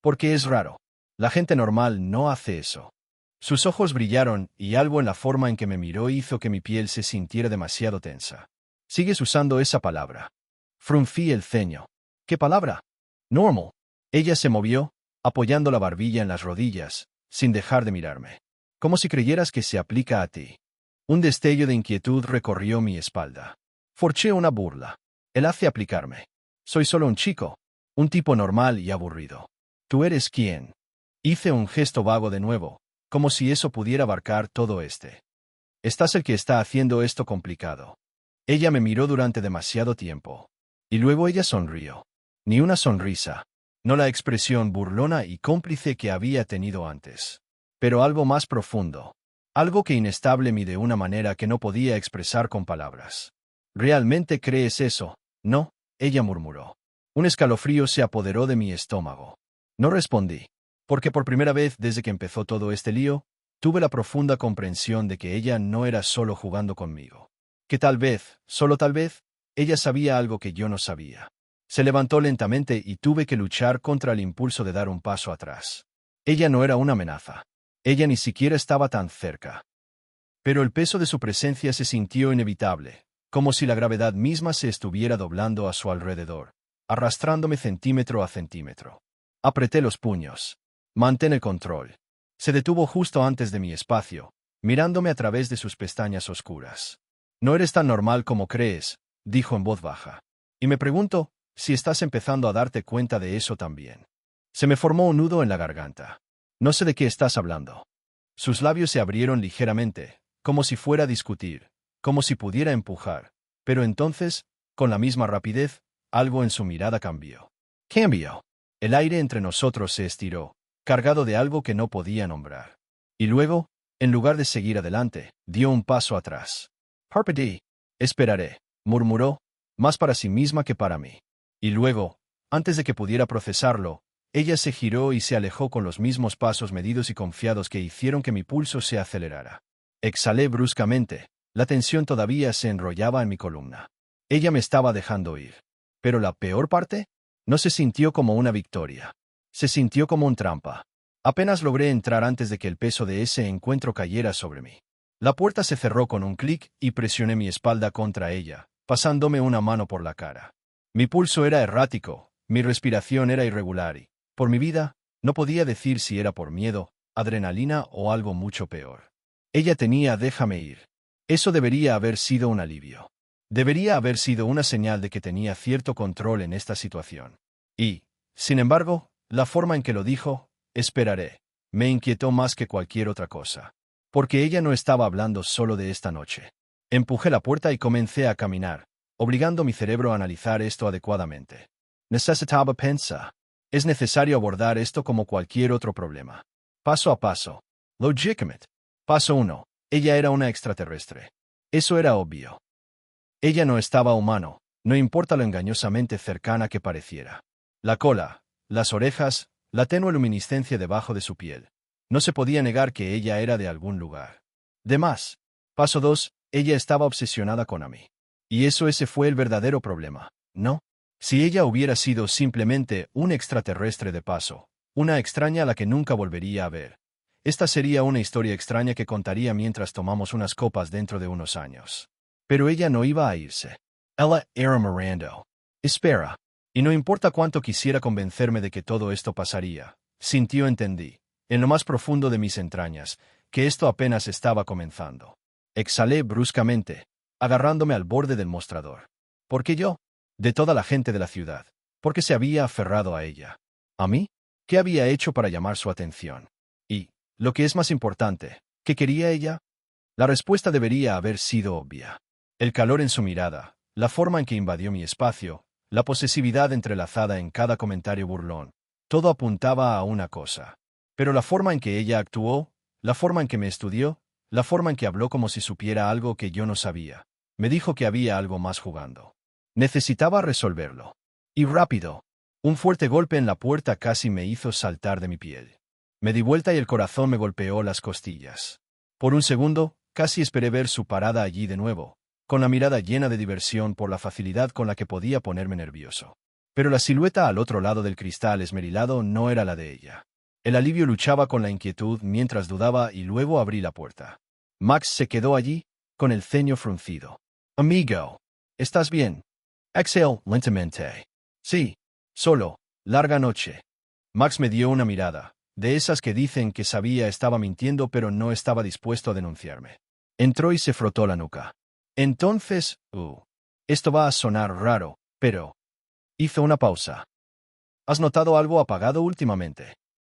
Porque es raro. La gente normal no hace eso. Sus ojos brillaron y algo en la forma en que me miró hizo que mi piel se sintiera demasiado tensa. Sigues usando esa palabra. Fruncí el ceño. ¿Qué palabra? Normal. Ella se movió, apoyando la barbilla en las rodillas, sin dejar de mirarme. Como si creyeras que se aplica a ti. Un destello de inquietud recorrió mi espalda. Forché una burla. Él hace aplicarme. Soy solo un chico. Un tipo normal y aburrido. ¿Tú eres quién? Hice un gesto vago de nuevo, como si eso pudiera abarcar todo este. Estás el que está haciendo esto complicado. Ella me miró durante demasiado tiempo. Y luego ella sonrió. Ni una sonrisa. No la expresión burlona y cómplice que había tenido antes. Pero algo más profundo. Algo que inestable mí de una manera que no podía expresar con palabras. ¿Realmente crees eso? No, ella murmuró. Un escalofrío se apoderó de mi estómago. No respondí. Porque por primera vez desde que empezó todo este lío, tuve la profunda comprensión de que ella no era solo jugando conmigo. Que tal vez, solo tal vez, ella sabía algo que yo no sabía. Se levantó lentamente y tuve que luchar contra el impulso de dar un paso atrás. Ella no era una amenaza. Ella ni siquiera estaba tan cerca. Pero el peso de su presencia se sintió inevitable, como si la gravedad misma se estuviera doblando a su alrededor, arrastrándome centímetro a centímetro. Apreté los puños. Mantén el control. Se detuvo justo antes de mi espacio, mirándome a través de sus pestañas oscuras. No eres tan normal como crees, dijo en voz baja. Y me pregunto si estás empezando a darte cuenta de eso también. Se me formó un nudo en la garganta. No sé de qué estás hablando. Sus labios se abrieron ligeramente, como si fuera a discutir, como si pudiera empujar. Pero entonces, con la misma rapidez, algo en su mirada cambió. Cambió. El aire entre nosotros se estiró, cargado de algo que no podía nombrar. Y luego, en lugar de seguir adelante, dio un paso atrás. Parpadeé. Esperaré, murmuró, más para sí misma que para mí. Y luego, antes de que pudiera procesarlo, ella se giró y se alejó con los mismos pasos medidos y confiados que hicieron que mi pulso se acelerara. Exhalé bruscamente. La tensión todavía se enrollaba en mi columna. Ella me estaba dejando ir. Pero la peor parte, no se sintió como una victoria. Se sintió como un trampa. Apenas logré entrar antes de que el peso de ese encuentro cayera sobre mí. La puerta se cerró con un clic y presioné mi espalda contra ella, pasándome una mano por la cara. Mi pulso era errático, mi respiración era irregular y, por mi vida, no podía decir si era por miedo, adrenalina o algo mucho peor. Ella tenía déjame ir. Eso debería haber sido un alivio. Debería haber sido una señal de que tenía cierto control en esta situación. Y, sin embargo, la forma en que lo dijo, esperaré, me inquietó más que cualquier otra cosa. Porque ella no estaba hablando solo de esta noche. Empujé la puerta y comencé a caminar, obligando mi cerebro a analizar esto adecuadamente. Necesitaba pensar. Es necesario abordar esto como cualquier otro problema. Paso a paso. Legitimate. Paso 1. Ella era una extraterrestre. Eso era obvio. Ella no estaba humano, no importa lo engañosamente cercana que pareciera. La cola, las orejas, la tenue luminiscencia debajo de su piel. No se podía negar que ella era de algún lugar. De más. Paso 2. Ella estaba obsesionada con Amy. Y ese fue el verdadero problema, ¿no? Si ella hubiera sido simplemente un extraterrestre de paso, una extraña a la que nunca volvería a ver. Esta sería una historia extraña que contaría mientras tomamos unas copas dentro de unos años. Pero ella no iba a irse. Ella era Miranda. Espera. Y no importa cuánto quisiera convencerme de que todo esto pasaría, entendí, en lo más profundo de mis entrañas, que esto apenas estaba comenzando. Exhalé bruscamente, agarrándome al borde del mostrador. ¿Por qué yo? De toda la gente de la ciudad. ¿Por qué se había aferrado a ella? ¿A mí? ¿Qué había hecho para llamar su atención? Y, lo que es más importante, ¿qué quería ella? La respuesta debería haber sido obvia. El calor en su mirada, la forma en que invadió mi espacio, la posesividad entrelazada en cada comentario burlón, todo apuntaba a una cosa. Pero la forma en que ella actuó, la forma en que me estudió, la forma en que habló como si supiera algo que yo no sabía, me dijo que había algo más jugando. Necesitaba resolverlo. Y rápido. Un fuerte golpe en la puerta casi me hizo saltar de mi piel. Me di vuelta y el corazón me golpeó las costillas. Por un segundo, casi esperé ver su parada allí de nuevo, con la mirada llena de diversión por la facilidad con la que podía ponerme nervioso. Pero la silueta al otro lado del cristal esmerilado no era la de ella. El alivio luchaba con la inquietud mientras dudaba y luego abrí la puerta. Max se quedó allí, con el ceño fruncido. Amigo, ¿estás bien? Exhale lentamente. Sí, solo, larga noche. Max me dio una mirada, de esas que dicen que sabía estaba mintiendo pero no estaba dispuesto a denunciarme. Entró y se frotó la nuca. Entonces, esto va a sonar raro, pero... Hizo una pausa. ¿Has notado algo apagado últimamente?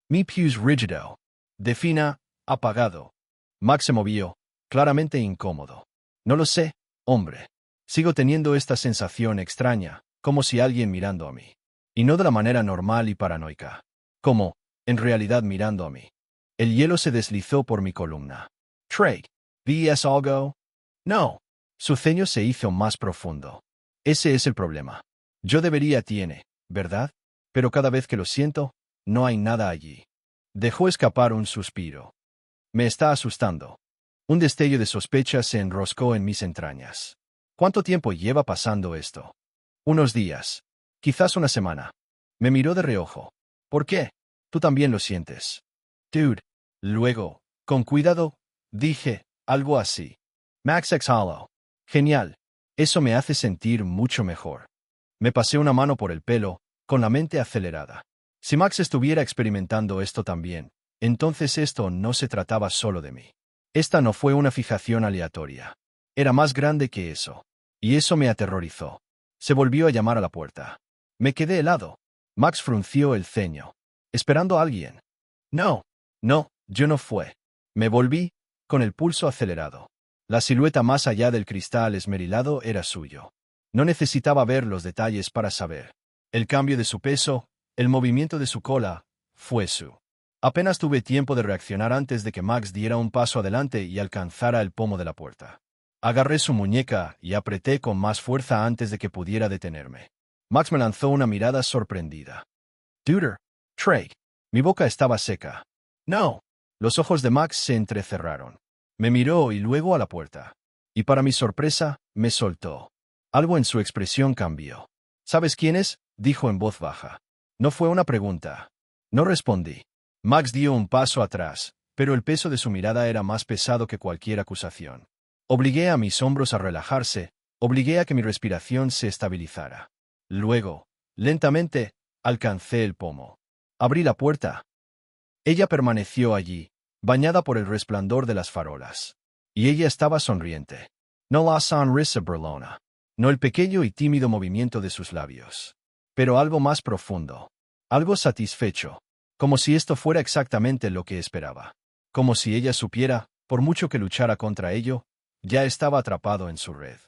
Mi pius rígido. Defina, apagado. Max se movió, claramente incómodo. No lo sé, hombre. Sigo teniendo esta sensación extraña, como si alguien mirando a mí. Y no de la manera normal y paranoica. Como, en realidad mirando a mí. El hielo se deslizó por mi columna. Trey, ¿ves algo? No. Su ceño se hizo más profundo. Ese es el problema. Yo debería ¿verdad? Pero cada vez que lo siento, no hay nada allí. Dejó escapar un suspiro. Me está asustando. Un destello de sospecha se enroscó en mis entrañas. ¿Cuánto tiempo lleva pasando esto? Unos días. Quizás una semana. Me miró de reojo. ¿Por qué? Tú también lo sientes. Dude. Luego, con cuidado, dije, algo así. Max exhaló. Genial. Eso me hace sentir mucho mejor. Me pasé una mano por el pelo, con la mente acelerada. Si Max estuviera experimentando esto también, entonces esto no se trataba solo de mí. Esta no fue una fijación aleatoria. Era más grande que eso. Y eso me aterrorizó. Se volvió a llamar a la puerta. Me quedé helado. Max frunció el ceño. ¿Esperando a alguien? No. No, yo no fue. Me volví, con el pulso acelerado. La silueta más allá del cristal esmerilado era suyo. No necesitaba ver los detalles para saber. El cambio de su peso, el movimiento de su cola, fue su. Apenas tuve tiempo de reaccionar antes de que Max diera un paso adelante y alcanzara el pomo de la puerta. Agarré su muñeca y apreté con más fuerza antes de que pudiera detenerme. Max me lanzó una mirada sorprendida. Duder, Trey. Mi boca estaba seca. No. Los ojos de Max se entrecerraron. Me miró y luego a la puerta. Y para mi sorpresa, me soltó. Algo en su expresión cambió. ¿Sabes quién es?, dijo en voz baja. No fue una pregunta. No respondí. Max dio un paso atrás, pero el peso de su mirada era más pesado que cualquier acusación. Obligué a mis hombros a relajarse, obligué a que mi respiración se estabilizara. Luego, lentamente, alcancé el pomo. Abrí la puerta. Ella permaneció allí, bañada por el resplandor de las farolas. Y ella estaba sonriente. No la sonrisa burlona. No el pequeño y tímido movimiento de sus labios. Pero algo más profundo. Algo satisfecho. Como si esto fuera exactamente lo que esperaba. Como si ella supiera, por mucho que luchara contra ello, ya estaba atrapado en su red.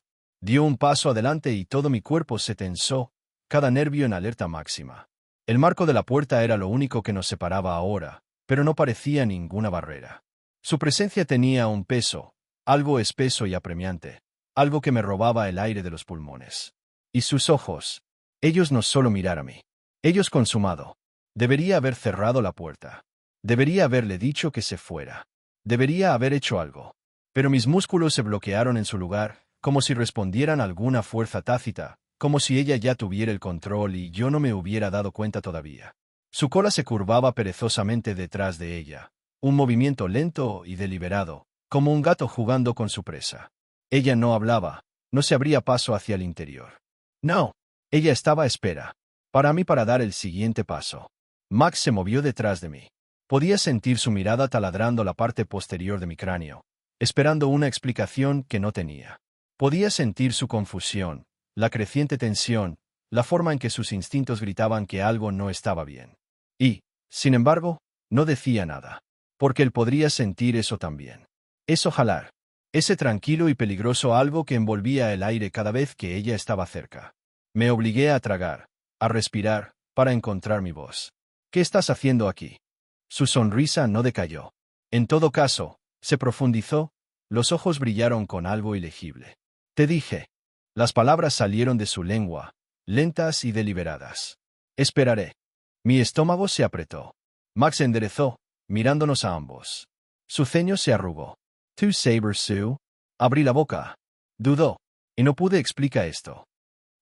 Dio un paso adelante y todo mi cuerpo se tensó, cada nervio en alerta máxima. El marco de la puerta era lo único que nos separaba ahora, pero no parecía ninguna barrera. Su presencia tenía un peso, algo espeso y apremiante, algo que me robaba el aire de los pulmones. Y sus ojos, ellos no solo mirar a mí. Ellos consumado. Debería haber cerrado la puerta. Debería haberle dicho que se fuera. Debería haber hecho algo. Pero mis músculos se bloquearon en su lugar, como si respondieran a alguna fuerza tácita, como si ella ya tuviera el control y yo no me hubiera dado cuenta todavía. Su cola se curvaba perezosamente detrás de ella, un movimiento lento y deliberado, como un gato jugando con su presa. Ella no hablaba, no se abría paso hacia el interior. No, ella estaba a espera. Para mí para dar el siguiente paso. Max se movió detrás de mí. Podía sentir su mirada taladrando la parte posterior de mi cráneo, esperando una explicación que no tenía. Podía sentir su confusión, la creciente tensión, la forma en que sus instintos gritaban que algo no estaba bien. Y, sin embargo, no decía nada. Porque él podría sentir eso también. Eso jalar. Ese tranquilo y peligroso algo que envolvía el aire cada vez que ella estaba cerca. Me obligué a tragar, a respirar, para encontrar mi voz. ¿Qué estás haciendo aquí? Su sonrisa no decayó. En todo caso, se profundizó, los ojos brillaron con algo ilegible. Te dije. Las palabras salieron de su lengua, lentas y deliberadas. Esperaré. Mi estómago se apretó. Max se enderezó, mirándonos a ambos. Su ceño se arrugó. ¿Tú sabes, Sue? Abrí la boca. Dudó. Y no pude explicar esto.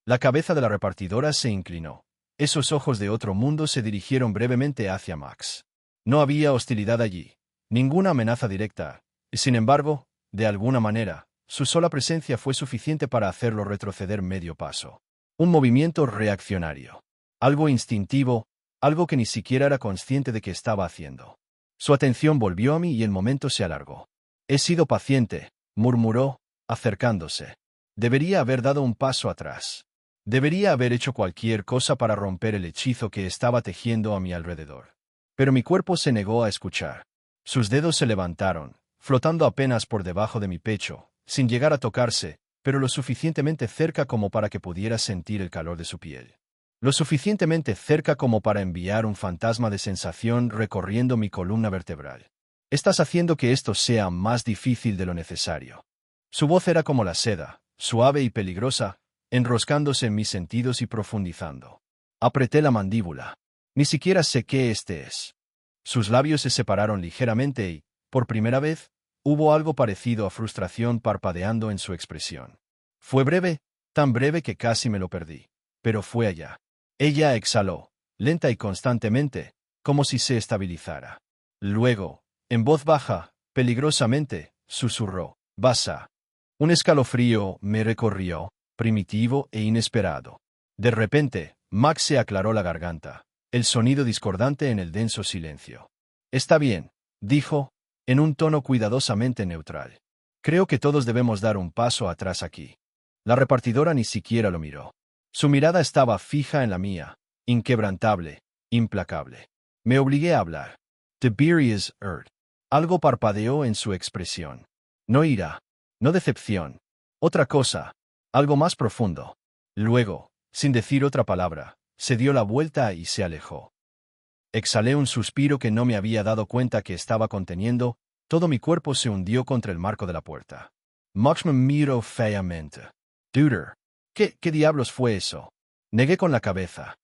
La cabeza de la repartidora se inclinó. Esos ojos de otro mundo se dirigieron brevemente hacia Max. No había hostilidad allí, ninguna amenaza directa, y sin embargo, de alguna manera, su sola presencia fue suficiente para hacerlo retroceder medio paso. Un movimiento reaccionario. Algo instintivo, algo que ni siquiera era consciente de que estaba haciendo. Su atención volvió a mí y el momento se alargó. He sido paciente, murmuró, acercándose. Debería haber dado un paso atrás. Debería haber hecho cualquier cosa para romper el hechizo que estaba tejiendo a mi alrededor. Pero mi cuerpo se negó a escuchar. Sus dedos se levantaron, flotando apenas por debajo de mi pecho, sin llegar a tocarse, pero lo suficientemente cerca como para que pudiera sentir el calor de su piel. Lo suficientemente cerca como para enviar un fantasma de sensación recorriendo mi columna vertebral. Estás haciendo que esto sea más difícil de lo necesario. Su voz era como la seda, suave y peligrosa, enroscándose en mis sentidos y profundizando. Apreté la mandíbula. Ni siquiera sé qué este es. Sus labios se separaron ligeramente y, por primera vez, hubo algo parecido a frustración parpadeando en su expresión. Fue breve, tan breve que casi me lo perdí. Pero fue allá. Ella exhaló, lenta y constantemente, como si se estabilizara. Luego, en voz baja, peligrosamente, susurró, «Basa». Un escalofrío me recorrió, primitivo e inesperado. De repente, Max se aclaró la garganta, el sonido discordante en el denso silencio. «Está bien», dijo, en un tono cuidadosamente neutral. «Creo que todos debemos dar un paso atrás aquí». La repartidora ni siquiera lo miró. Su mirada estaba fija en la mía, inquebrantable, implacable. Me obligué a hablar. «Tiberius Erd». Algo parpadeó en su expresión. No ira, no decepción. Otra cosa, algo más profundo. Luego, sin decir otra palabra, se dio la vuelta y se alejó. Exhalé un suspiro que no me había dado cuenta que estaba conteniendo, todo mi cuerpo se hundió contra el marco de la puerta. Max me miró feamente. «Duder, ¿qué diablos fue eso?» Negué con la cabeza.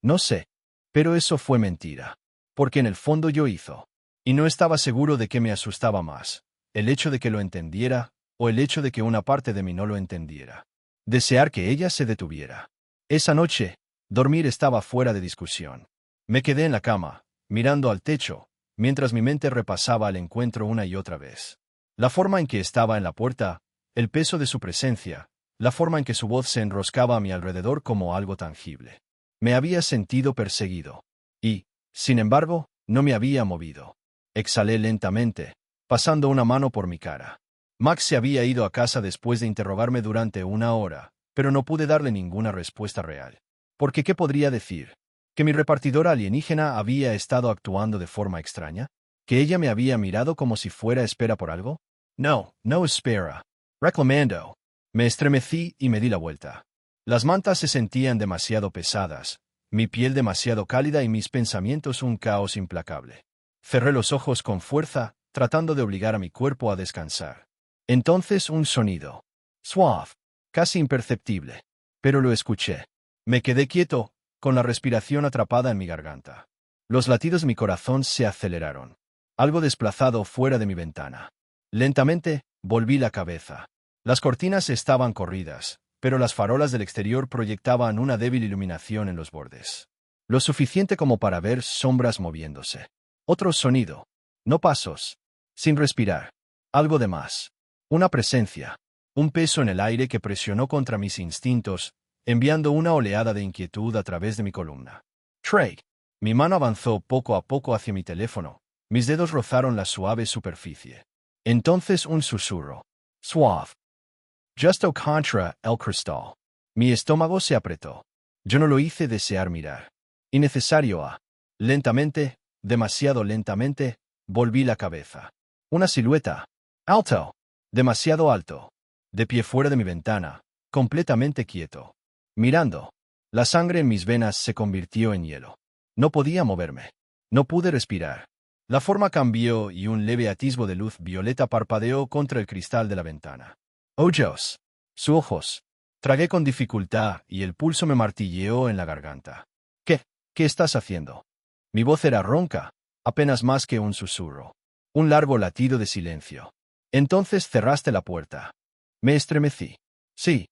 No sé. Pero eso fue mentira. Porque en el fondo yo hizo. Y no estaba seguro de qué me asustaba más, el hecho de que lo entendiera, o el hecho de que una parte de mí no lo entendiera. Desear que ella se detuviera. Esa noche, dormir estaba fuera de discusión. Me quedé en la cama, mirando al techo, mientras mi mente repasaba el encuentro una y otra vez. La forma en que estaba en la puerta, el peso de su presencia, la forma en que su voz se enroscaba a mi alrededor como algo tangible. Me había sentido perseguido. Y, sin embargo, no me había movido. Exhalé lentamente, pasando una mano por mi cara. Max se había ido a casa después de interrogarme durante 1 hora, pero no pude darle ninguna respuesta real. Porque ¿qué podría decir? ¿Que mi repartidora alienígena había estado actuando de forma extraña? ¿Que ella me había mirado como si fuera espera por algo? No, no espera. Reclamando. Me estremecí y me di la vuelta. Las mantas se sentían demasiado pesadas, mi piel demasiado cálida y mis pensamientos un caos implacable. Cerré los ojos con fuerza, tratando de obligar a mi cuerpo a descansar. Entonces un sonido. Suave. Casi imperceptible. Pero lo escuché. Me quedé quieto, con la respiración atrapada en mi garganta. Los latidos de mi corazón se aceleraron. Algo desplazado fuera de mi ventana. Lentamente, volví la cabeza. Las cortinas estaban corridas, pero las farolas del exterior proyectaban una débil iluminación en los bordes. Lo suficiente como para ver sombras moviéndose. Otro sonido. No pasos. Sin respirar. Algo de más. Una presencia. Un peso en el aire que presionó contra mis instintos, enviando una oleada de inquietud a través de mi columna. Trey. Mi mano avanzó poco a poco hacia mi teléfono. Mis dedos rozaron la suave superficie. Entonces un susurro. Suave. Justo contra el cristal. Mi estómago se apretó. Yo no lo hice desear mirar. Innecesario a. Lentamente, demasiado lentamente, volví la cabeza. Una silueta. Alto. Demasiado alto. De pie fuera de mi ventana, completamente quieto. Mirando. La sangre en mis venas se convirtió en hielo. No podía moverme. No pude respirar. La forma cambió y un leve atisbo de luz violeta parpadeó contra el cristal de la ventana. ¡Ojos! Sus ojos. Tragué con dificultad y el pulso me martilleó en la garganta. ¿Qué? ¿Qué estás haciendo? Mi voz era ronca, apenas más que un susurro. Un largo latido de silencio. Entonces cerraste la puerta. Me estremecí. Sí.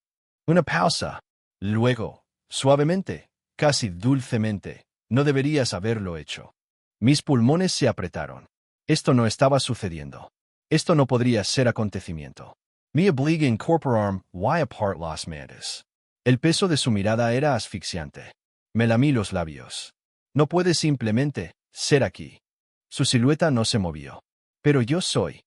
Una pausa. Luego, suavemente, casi dulcemente, no deberías haberlo hecho. Mis pulmones se apretaron. Esto no estaba sucediendo. Esto no podría ser acontecimiento. Me obligué a incorporar why apart las mantas. El peso de su mirada era asfixiante. Me lamí los labios. No puede simplemente ser aquí. Su silueta no se movió. Pero yo soy.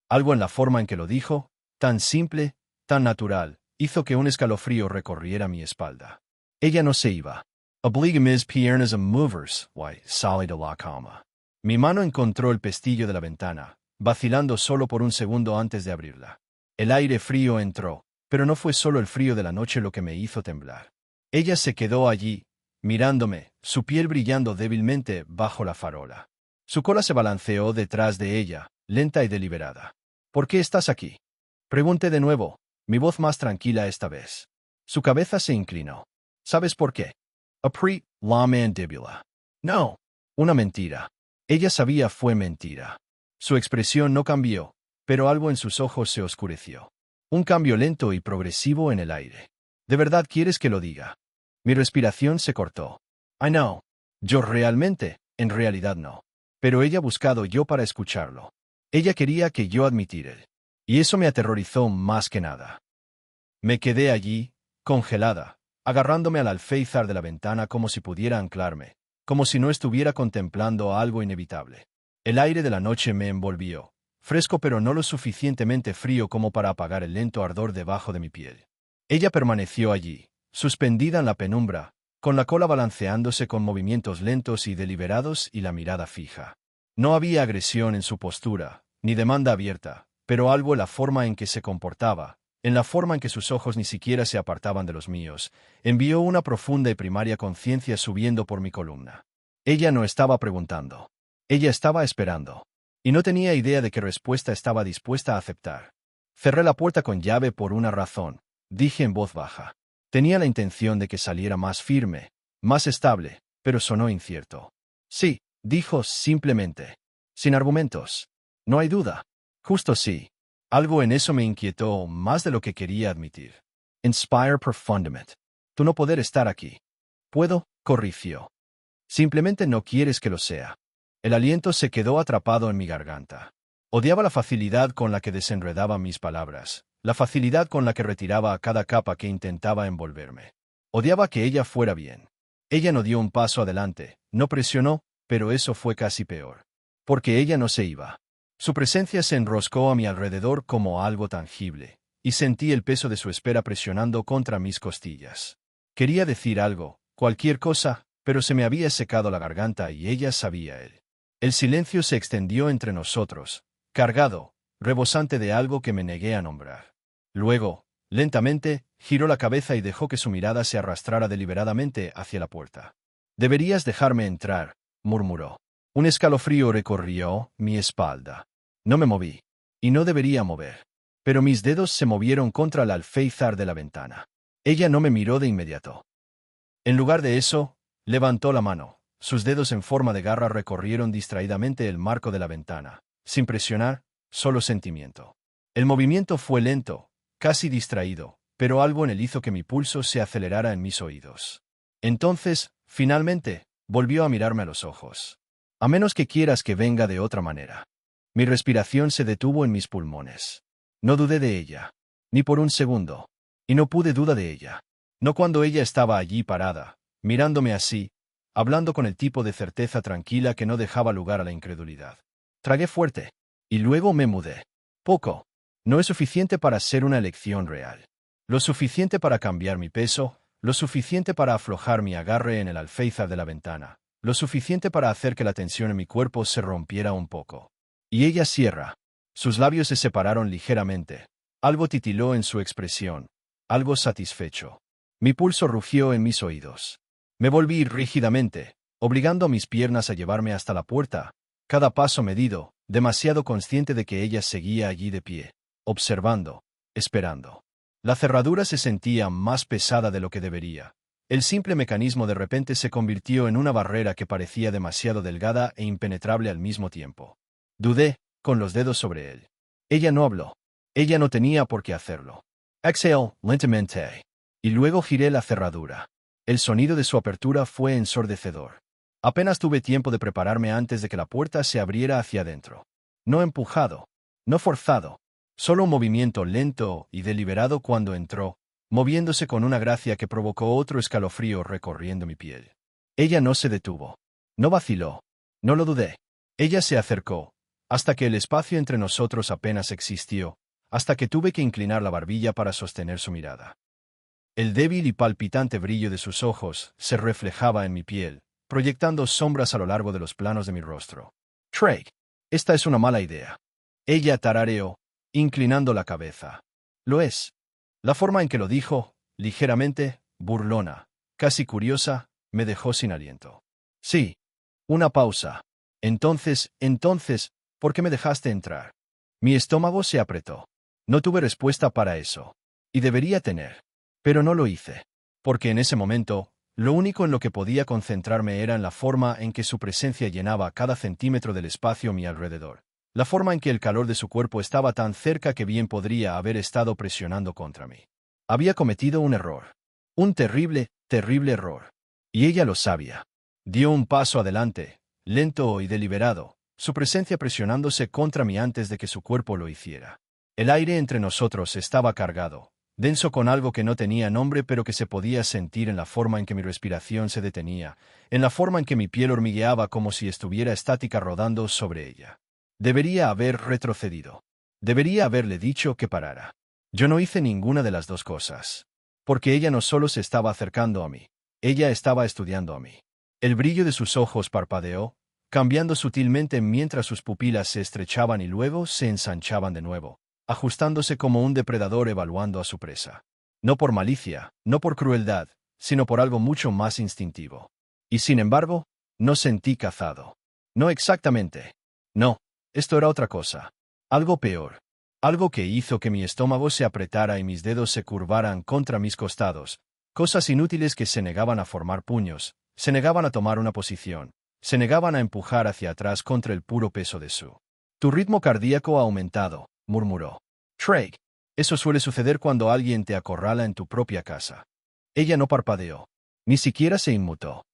Algo en la forma en que lo dijo, tan simple, tan natural, hizo que un escalofrío recorriera mi espalda. Ella no se iba. Obliga mis piernas a moverse, why salí de la cama. Mi mano encontró el pestillo de la ventana, vacilando solo por un segundo antes de abrirla. El aire frío entró, pero no fue solo el frío de la noche lo que me hizo temblar. Ella se quedó allí, mirándome, su piel brillando débilmente bajo la farola. Su cola se balanceó detrás de ella, lenta y deliberada. ¿Por qué estás aquí? Pregunté de nuevo, mi voz más tranquila esta vez. Su cabeza se inclinó. ¿Sabes por qué? Apri, la mandíbula. No. Una mentira. Ella sabía fue mentira. Su expresión no cambió, pero algo en sus ojos se oscureció. Un cambio lento y progresivo en el aire. ¿De verdad quieres que lo diga? Mi respiración se cortó. I know. Yo realmente, en realidad no. Pero ella buscado yo para escucharlo. Ella quería que yo admitiera. Y eso me aterrorizó más que nada. Me quedé allí, congelada, agarrándome al alféizar de la ventana como si pudiera anclarme, como si no estuviera contemplando algo inevitable. El aire de la noche me envolvió, fresco pero no lo suficientemente frío como para apagar el lento ardor debajo de mi piel. Ella permaneció allí, suspendida en la penumbra, con la cola balanceándose con movimientos lentos y deliberados y la mirada fija. No había agresión en su postura, ni demanda abierta, pero algo en la forma en que se comportaba, en la forma en que sus ojos ni siquiera se apartaban de los míos, envió una profunda y primaria conciencia subiendo por mi columna. Ella no estaba preguntando. Ella estaba esperando. Y no tenía idea de qué respuesta estaba dispuesta a aceptar. Cerré la puerta con llave por una razón, dije en voz baja. Tenía la intención de que saliera más firme, más estable, pero sonó incierto. Sí, dijo simplemente. Sin argumentos. No hay duda. Justo sí. Algo en eso me inquietó más de lo que quería admitir. Inspire profundament. Tú no poder estar aquí. Puedo, corrigió. Simplemente no quieres que lo sea. El aliento se quedó atrapado en mi garganta. Odiaba la facilidad con la que desenredaba mis palabras, la facilidad con la que retiraba a cada capa que intentaba envolverme. Odiaba que ella fuera bien. Ella no dio un paso adelante, no presionó, pero eso fue casi peor. Porque ella no se iba. Su presencia se enroscó a mi alrededor como algo tangible, y sentí el peso de su espera presionando contra mis costillas. Quería decir algo, cualquier cosa, pero se me había secado la garganta y ella sabía él. El silencio se extendió entre nosotros, cargado, rebosante de algo que me negué a nombrar. Luego, lentamente, giró la cabeza y dejó que su mirada se arrastrara deliberadamente hacia la puerta. «Deberías dejarme entrar», murmuró. Un escalofrío recorrió mi espalda. No me moví. Y no debería mover. Pero mis dedos se movieron contra el alféizar de la ventana. Ella no me miró de inmediato. En lugar de eso, levantó la mano. Sus dedos en forma de garra recorrieron distraídamente el marco de la ventana. Sin presionar, solo sentimiento. El movimiento fue lento, casi distraído, pero algo en él hizo que mi pulso se acelerara en mis oídos. Entonces, finalmente, volvió a mirarme a los ojos. A menos que quieras que venga de otra manera. Mi respiración se detuvo en mis pulmones. No dudé de ella. Ni por un segundo. Y no pude duda de ella. No cuando ella estaba allí parada, mirándome así, hablando con el tipo de certeza tranquila que no dejaba lugar a la incredulidad. Tragué fuerte. Y luego me mudé. Poco. No es suficiente para ser una elección real. Lo suficiente para cambiar mi peso, lo suficiente para aflojar mi agarre en el alféizar de la ventana, lo suficiente para hacer que la tensión en mi cuerpo se rompiera un poco. Y ella cierra. Sus labios se separaron ligeramente. Algo titiló en su expresión. Algo satisfecho. Mi pulso rugió en mis oídos. Me volví rígidamente, obligando a mis piernas a llevarme hasta la puerta, cada paso medido, demasiado consciente de que ella seguía allí de pie, observando, esperando. La cerradura se sentía más pesada de lo que debería. El simple mecanismo de repente se convirtió en una barrera que parecía demasiado delgada e impenetrable al mismo tiempo. Dudé, con los dedos sobre él. Ella no habló. Ella no tenía por qué hacerlo. Exhalé lentamente. Y luego giré la cerradura. El sonido de su apertura fue ensordecedor. Apenas tuve tiempo de prepararme antes de que la puerta se abriera hacia adentro. No empujado. No forzado. Solo un movimiento lento y deliberado cuando entró, moviéndose con una gracia que provocó otro escalofrío recorriendo mi piel. Ella no se detuvo. No vaciló. No lo dudé. Ella se acercó, hasta que el espacio entre nosotros apenas existió, hasta que tuve que inclinar la barbilla para sostener su mirada. El débil y palpitante brillo de sus ojos se reflejaba en mi piel, proyectando sombras a lo largo de los planos de mi rostro. «Craig, esta es una mala idea». Ella tarareó, inclinando la cabeza. «Lo es». La forma en que lo dijo, ligeramente, burlona, casi curiosa, me dejó sin aliento. «Sí». Una pausa. Entonces, ¿por qué me dejaste entrar? Mi estómago se apretó. No tuve respuesta para eso. Y debería tener. Pero no lo hice. Porque en ese momento, lo único en lo que podía concentrarme era en la forma en que su presencia llenaba cada centímetro del espacio a mi alrededor. La forma en que el calor de su cuerpo estaba tan cerca que bien podría haber estado presionando contra mí. Había cometido un error. Un terrible, terrible error. Y ella lo sabía. Dio un paso adelante, lento y deliberado, su presencia presionándose contra mí antes de que su cuerpo lo hiciera. El aire entre nosotros estaba cargado, denso con algo que no tenía nombre pero que se podía sentir en la forma en que mi respiración se detenía, en la forma en que mi piel hormigueaba como si estuviera estática rodando sobre ella. Debería haber retrocedido. Debería haberle dicho que parara. Yo no hice ninguna de las dos cosas. Porque ella no solo se estaba acercando a mí, ella estaba estudiando a mí. El brillo de sus ojos parpadeó, cambiando sutilmente mientras sus pupilas se estrechaban y luego se ensanchaban de nuevo, ajustándose como un depredador evaluando a su presa. No por malicia, no por crueldad, sino por algo mucho más instintivo. Y sin embargo, no sentí cazado. No exactamente. No, esto era otra cosa. Algo peor. Algo que hizo que mi estómago se apretara y mis dedos se curvaran contra mis costados, Cosas inútiles que se negaban a formar puños, se negaban a tomar una posición, se negaban a empujar hacia atrás contra el puro peso de su. Tu ritmo cardíaco ha aumentado, murmuró. Craig. Eso suele suceder cuando alguien te acorrala en tu propia casa. Ella no parpadeó. Ni siquiera se inmutó.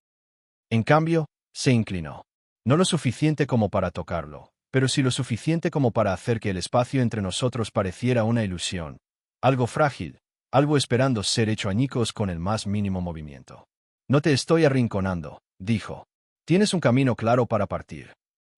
En cambio, se inclinó. No lo suficiente como para tocarlo, pero sí lo suficiente como para hacer que el espacio entre nosotros pareciera una ilusión. Algo frágil, algo esperando ser hecho añicos con el más mínimo movimiento. No te estoy arrinconando, dijo. Tienes un camino claro para partir.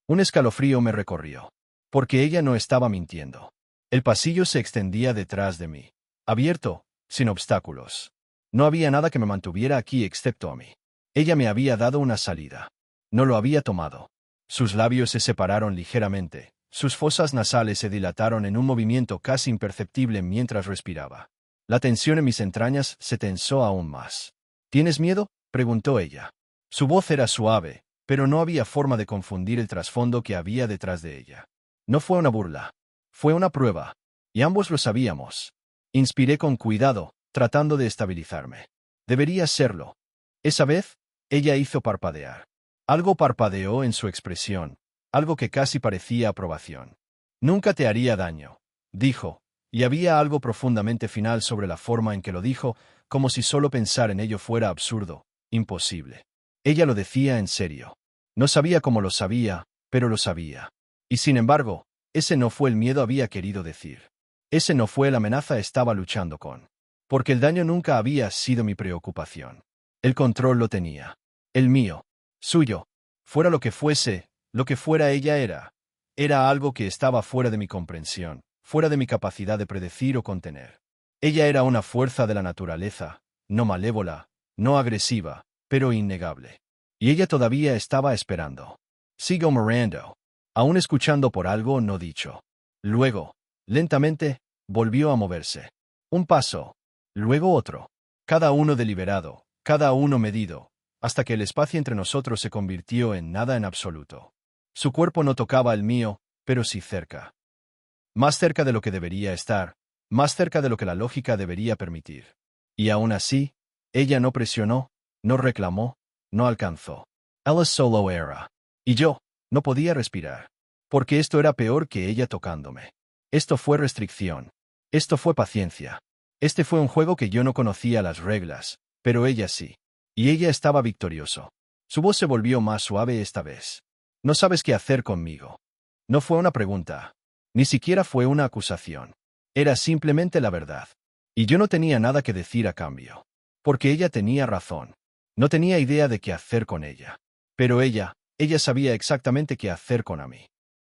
Un escalofrío me recorrió. Porque ella no estaba mintiendo. El pasillo se extendía detrás de mí. Abierto, sin obstáculos. No había nada que me mantuviera aquí excepto a mí. Ella me había dado una salida. No lo había tomado. Sus labios se separaron ligeramente, sus fosas nasales se dilataron en un movimiento casi imperceptible mientras respiraba. La tensión en mis entrañas se tensó aún más. ¿Tienes miedo?, preguntó ella. Su voz era suave, pero no había forma de confundir el trasfondo que había detrás de ella. No fue una burla. Fue una prueba. Y ambos lo sabíamos. Inspiré con cuidado, tratando de estabilizarme. Debería serlo. Esa vez, ella hizo parpadear. Algo parpadeó en su expresión, algo que casi parecía aprobación. Nunca te haría daño, dijo, y había algo profundamente final sobre la forma en que lo dijo, como si solo pensar en ello fuera absurdo, imposible. Ella lo decía en serio. No sabía cómo lo sabía, pero lo sabía. Y sin embargo, ese no fue el miedo había querido decir. Ese no fue la amenaza estaba luchando con. Porque el daño nunca había sido mi preocupación. El control lo tenía. El mío. Suyo. Fuera lo que fuese, lo que fuera ella era. Era algo que estaba fuera de mi comprensión, fuera de mi capacidad de predecir o contener. Ella era una fuerza de la naturaleza, no malévola, no agresiva, pero innegable. Y ella todavía estaba esperando. Sigo murmurando, aún escuchando por algo no dicho. Luego, lentamente, volvió a moverse. Un paso, luego otro. Cada uno deliberado, cada uno medido, hasta que el espacio entre nosotros se convirtió en nada en absoluto. Su cuerpo no tocaba el mío, pero sí cerca. Más cerca de lo que debería estar, más cerca de lo que la lógica debería permitir. Y aún así, ella no presionó, no reclamó, no alcanzó. Ella solo era. Y yo, no podía respirar. Porque esto era peor que ella tocándome. Esto fue restricción. Esto fue paciencia. Este fue un juego que yo no conocía las reglas, pero ella sí. Y ella estaba victorioso. Su voz se volvió más suave esta vez. No sabes qué hacer conmigo. No fue una pregunta. Ni siquiera fue una acusación. Era simplemente la verdad. Y yo no tenía nada que decir a cambio. Porque ella tenía razón. No tenía idea de qué hacer con ella. Pero ella sabía exactamente qué hacer con a mí.